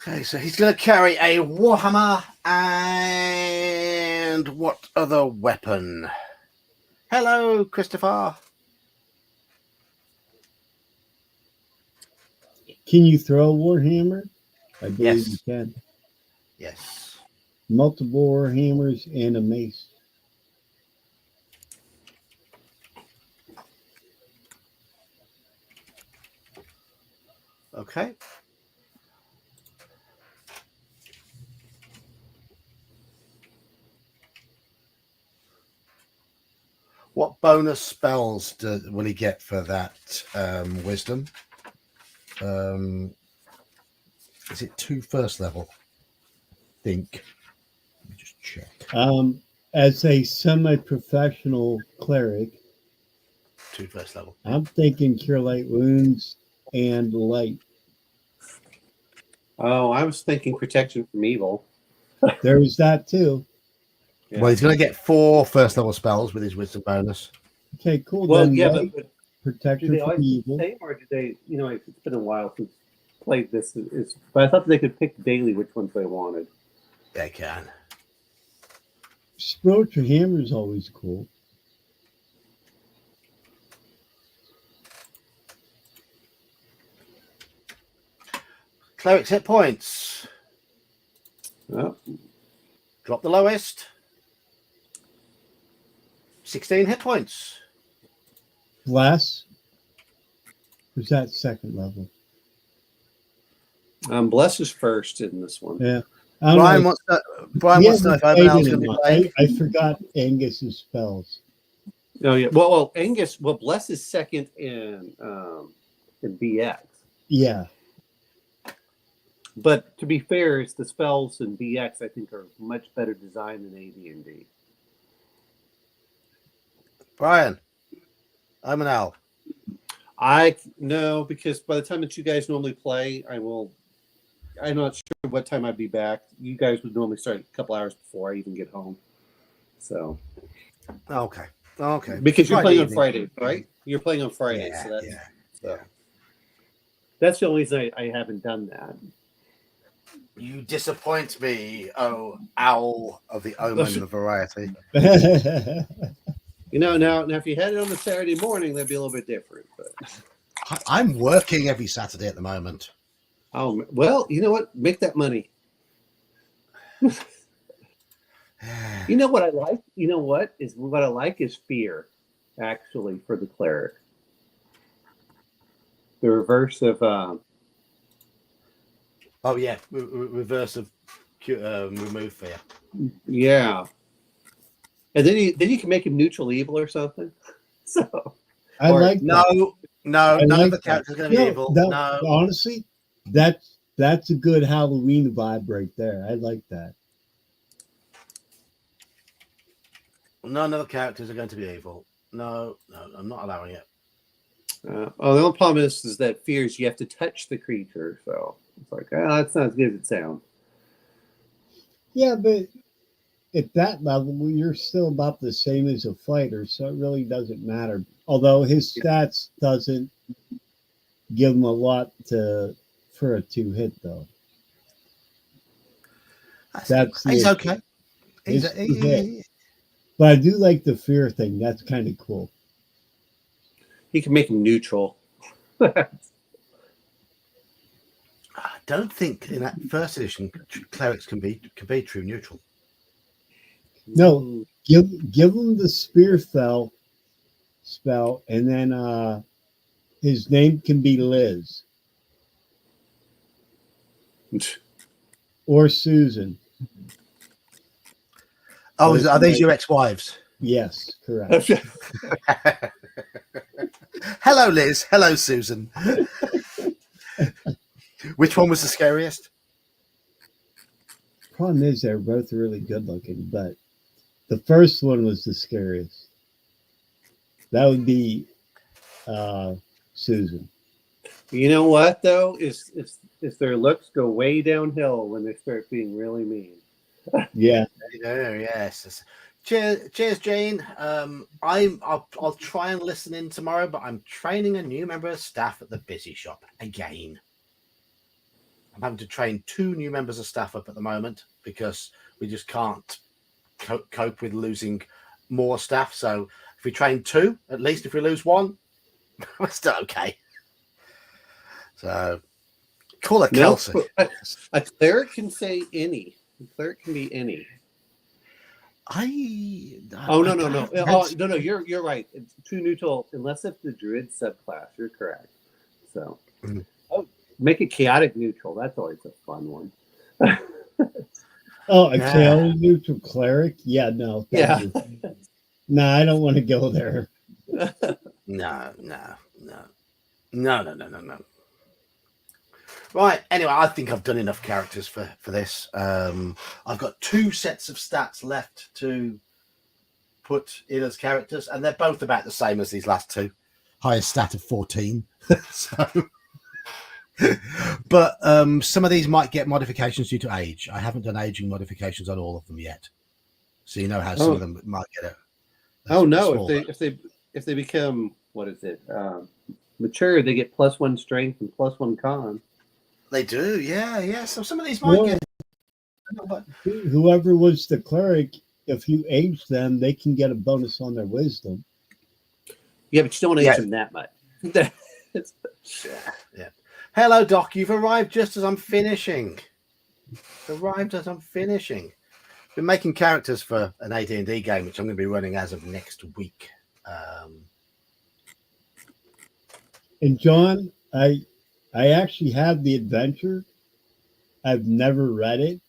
Okay, so he's going to carry a warhammer and what other weapon? Hello, Christopher. Can you throw a warhammer? I believe Yes. you can. Yes. Multiple warhammers and a mace. Okay. What bonus spells will he get for that wisdom? Is it 2 first level? I think. Let me just check. As a semi-professional cleric, 2 first level. I'm thinking cure light wounds and light. Oh, I was thinking protection from evil. There was that too. Yeah. Well, he's going to get 4 first level spells with his wisdom bonus. Okay, cool. Well, then yeah, light, but do protection they from always do evil. the same, or do they? It's been a while since I played this. But I thought they could pick daily which ones they wanted. They can. Spiritual hammer is always cool. Cleric's hit points. Oh, Drop the lowest. 16 hit points. Bless. Was that second level? Bless is first in this one. Yeah. I don't Brian know. wants to, Brian We wants to know haven't if Obanel's played going to be enough. playing. I forgot Angus's spells. Oh yeah. Well, Angus. Well, Bless is second in BX. Yeah. But to be fair, it's the spells in BX I think are much better designed than AD&D. Brian, Obanel. I no, because by the time that you guys normally play, I'm not sure what time I'd be back. You guys would normally start a couple hours before I even get home. So Okay. Okay. because you're Friday playing on evening. Friday, right? You're playing on Friday, Yeah, so that's yeah. so. That's the only reason I haven't done that. You disappoint me, oh owl of the omen variety. Now if you had it on the Saturday morning, that'd be a little bit different. But I'm working every Saturday at the moment. oh well, you know what? Make that money. You know what I like? You know what I like is fear, actually, for the cleric. The reverse of Oh yeah, reverse of remove fear. yeah. And then you can make him neutral evil or something. So I Or- like that. No, I none like of the that. characters are going to be evil. that- No, honestly, that's a good Halloween vibe right there. I like that. none of the characters are going to be evil. No, I'm not allowing it. the only problem is that fear is you have to touch the creature. So it's like, that's not as good as it sounds. Yeah, but at that level, you're still about the same as a fighter, so it really doesn't matter. Although his stats doesn't give him a lot to for a 2-hit though. That's the he's issue. okay. He's It's 2-hit. But I do like the fear thing. That's kind of cool. He can make him neutral. I don't think in that first edition clerics can be true neutral. No, give him the spear spell, and then his name can be Liz or Susan. Oh, are these your ex-wives? Yes, correct. Hello, Liz. Hello, Susan. Which one was the scariest? Problem is, they're both really good looking, but the first one was the scariest. That would be Susan. You know what though? Is their looks go way downhill when they start being really mean. Yeah. Oh, yes. Cheers, Jane. I'll try and listen in tomorrow, but I'm training a new member of staff at the Busy Shop again. I'm having to train 2 new members of staff up at the moment because we just can't cope with losing more staff. So if we train 2, at least if we lose 1, we're still okay. So call it Kelsey. A cleric can say any. A cleric can be any. No. Oh, no. You're right. It's true neutral unless it's the druid subclass. You're correct. So make it chaotic neutral. That's always a fun one. Oh, a chaotic neutral cleric? Yeah, no. Yeah. No, I don't want to go there. No. Right. Anyway, I think I've done enough characters for this. I've got 2 sets of stats left to put in as characters, and they're both about the same as these last 2. Highest stat of 14. But some of these might get modifications due to age. I haven't done aging modifications on all of them yet, so you know how some of them might get if they become mature, they get +1 strength and +1 con. They do, yeah. So some of these might get. But whoever was the cleric, if you age them, they can get a bonus on their wisdom. Yeah, but you don't want to age them that much. Yeah. Hello, Doc. You've arrived just as I'm finishing. Been making characters for an AD&D game, which I'm going to be running as of next week. And John, I actually have the adventure. I've never read it,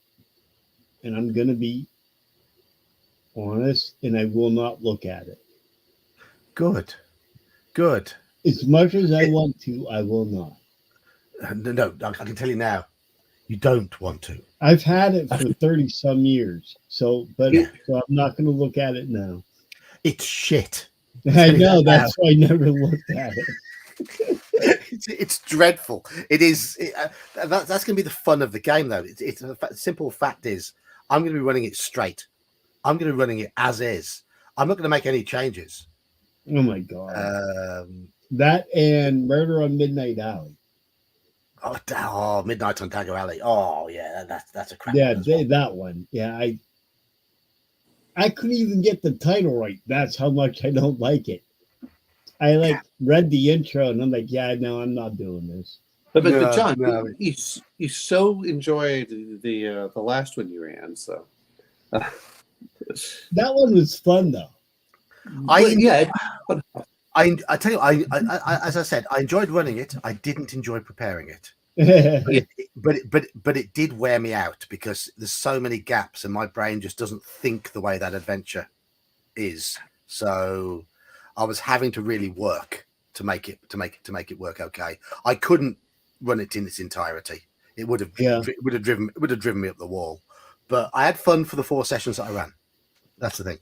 and I'm going to be honest, and I will not look at it. Good. As much as I want to, I will not. No, I can tell you now, you don't want to. I've had it for 30 some years, so I'm not going to look at it now. It's shit. I know, that's why I never looked at it. It's dreadful. It is. That's going to be the fun of the game, though. It's a simple fact is, I'm going to be running it straight. I'm going to be running it as is. I'm not going to make any changes. Oh my god! That and Murder on Midnight Alley. Oh, Midnight on Dagger Alley. Oh yeah, that's a crap. Yeah, that one. Yeah, I couldn't even get the title right. That's how much I don't like it. I read the intro and I'm like, yeah, no, I'm not doing this. But John, you so enjoyed the last one you ran, so that one was fun though. I tell you, I as I said, I enjoyed running it. I didn't enjoy preparing it. But it did wear me out because there's so many gaps and my brain just doesn't think the way that adventure is. So I was having to really work to make it work okay. I couldn't run it in its entirety. It would have driven me up the wall. But I had fun for the 4 sessions that I ran. That's the thing.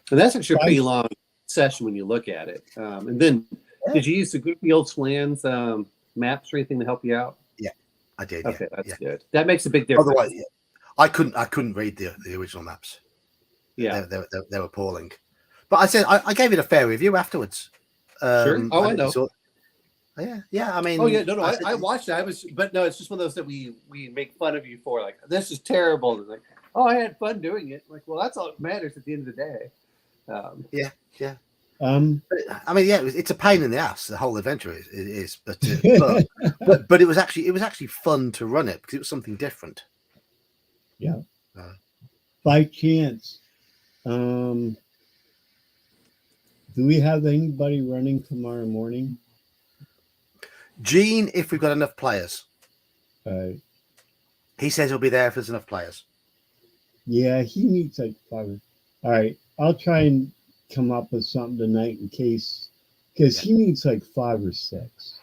And that's actually a pretty long session when you look at it. And then, did you use the Goofy Old Slans maps or anything to help you out? Yeah, I did. Okay, that's good. That makes a big difference. Otherwise, I couldn't read the original maps. Yeah, they were appalling. But I said I gave it a fair review afterwards. Sure. Oh, I know. Yeah. I mean, Oh yeah, no, said- I watched it. But no, it's just one of those that we make fun of you for. Like, this is terrible. And like, oh, I had fun doing it. Like, well, that's all that matters at the end of the day. I mean, yeah, it's a pain in the ass. The whole adventure is but it was actually fun to run it because it was something different. By chance, do we have anybody running tomorrow morning? Gene, if we've got enough players, he says he'll be there if there's enough players. Yeah, he needs like 5. All right, I'll try and come up with something tonight in case, because he needs like 5 or 6.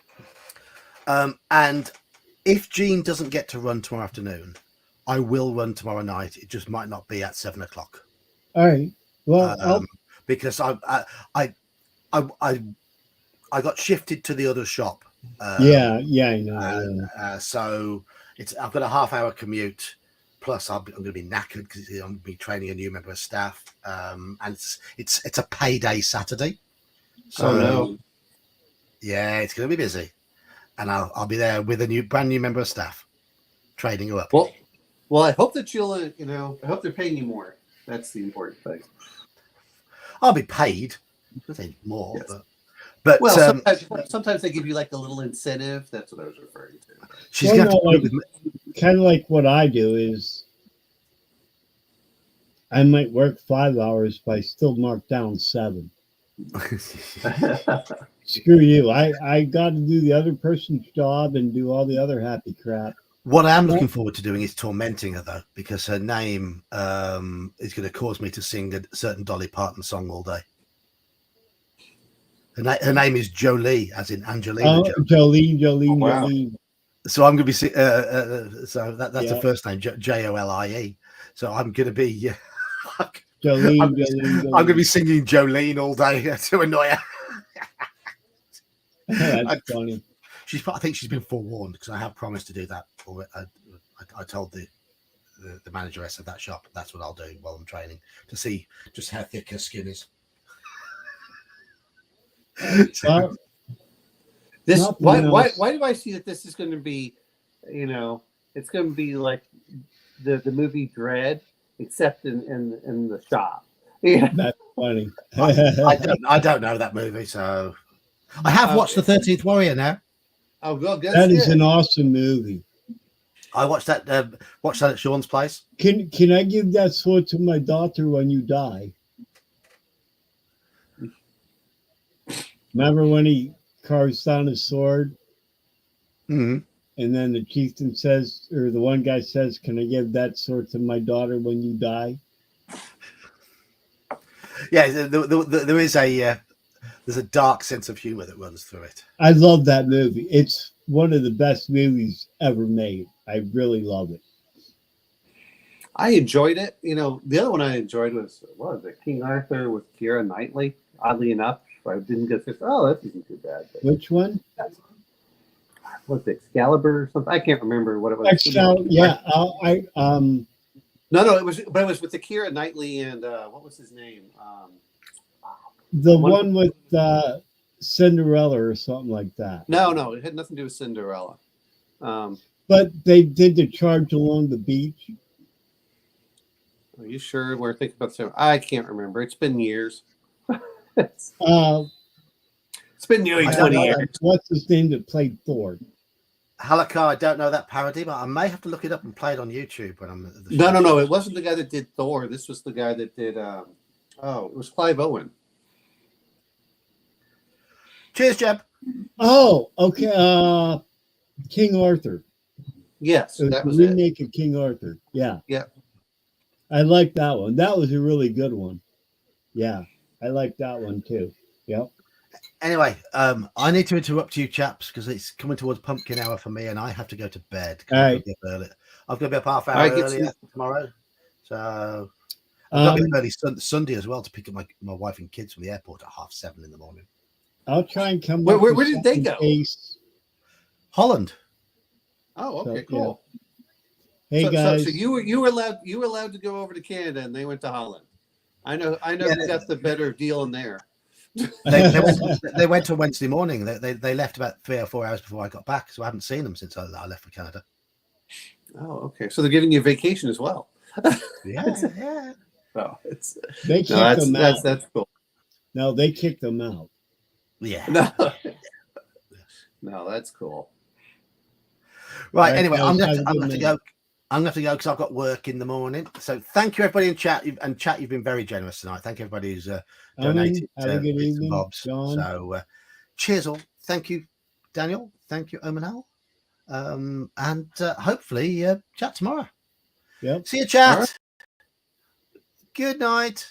And if Gene doesn't get to run tomorrow afternoon, I will run tomorrow night. It just might not be at 7 o'clock. All right. Well, because I got shifted to the other shop. yeah, I know. So I've got a half-hour commute. Plus, I'm going to be knackered because I'm going to be training a new member of staff, and it's a payday Saturday. So no. Yeah, it's going to be busy, and I'll be there with a brand new member of staff, training her up. Well, I hope that you'll, I hope they're paying you more. That's the important thing. I'll be paid. I think more, Yes. but Well, sometimes they give you like a little incentive. That's what I was referring to. she's Well, going to no, have to do Kind of like what I do is I might work 5 hours, but I still mark down 7. Screw you. I got to do the other person's job and do all the other happy crap. What I am looking forward to doing is tormenting her, though, because her name is going to cause me to sing a certain Dolly Parton song all day. Her name is Jolie, as in Angelina Jolie. Jolene. Wow. Jolene. So I'm going to be so that's the Yeah. first name, Jolie. So I'm going to be Jolene. I'm going to be singing Jolene all day to annoy her. That's funny. I think she's been forewarned because I have promised to do that. I told the manageress of that shop that's what I'll do while I'm training to see just how thick her skin is. Well, This Nothing why else. do I see that this is going to be, it's going to be like the movie Dread, except in the shop. Yeah. That's funny. I don't know that movie, so I have watched the 13th Warrior now. Oh, well, That is an awesome movie. I watched that at Sean's place. Can I give that sword to my daughter when you die? Remember when he carves down his sword, Mm-hmm. and then the chieftain says, or the one guy says, "Can I give that sword to my daughter when you die?" Yeah, there is there's a dark sense of humor that runs through it. I love that movie. It's one of the best movies ever made. I really love it. I enjoyed it. The other one I enjoyed was King Arthur with Keira Knightley. Oddly enough, I didn't get this. Oh, this isn't too bad. But Which one? what's it, Excalibur or something? I can't remember what it was. Excel. Yeah. No, it was with the Keira Knightley and what was his name? The one with Cinderella or something like that. No, it had nothing to do with Cinderella. But they did the charge along the beach. Are you sure we're thinking about the same? I can't remember. It's been years. It's been nearly 20 years. What's his name that played Thor? Halakar, I don't know that parody, but I may have to look it up and play it on YouTube when I'm at the No. It wasn't the guy that did Thor. This was the guy that did. It was Clive Owen. Cheers, Jeb. Oh, okay. King Arthur. Yes, It was that a was it. remake of King Arthur. Yeah. Yeah. I like that one. That was a really good one. Yeah. I like that one too. Yep. Anyway, I need to interrupt you, chaps, because it's coming towards pumpkin hour for me, and I have to go to bed. All right. I've got to be up half hour All right, get earlier tomorrow, so I've got to be up early Sunday as well to pick up my wife and kids from the airport at 7:30 in the morning. I'll try and come. Where up with did they something go? case. Holland. Oh, okay, So, cool. Hey guys. So you were allowed to go over to Canada, and they went to Holland. I know who got the better deal in there. They went on Wednesday morning. They left about 3 or 4 hours before I got back, so I haven't seen them since I left for Canada. Oh, okay. So they're giving you a vacation as well. Yeah. Oh, it's They kicked them out. that's cool. No, they kicked them out. Yeah. No, no, that's cool. Right. Right, Anyway, guys, I'm have a going good to night. go. I'm going to have to go because I've got work in the morning. So thank you, everybody in chat. Chat, you've been very generous tonight. Thank you, everybody who's donated Have a good bits and evening, bobs. John. So cheers all. Thank you, Daniel. Thank you, Omanal. And hopefully chat tomorrow. Yep. See you, chat. All right. Good night.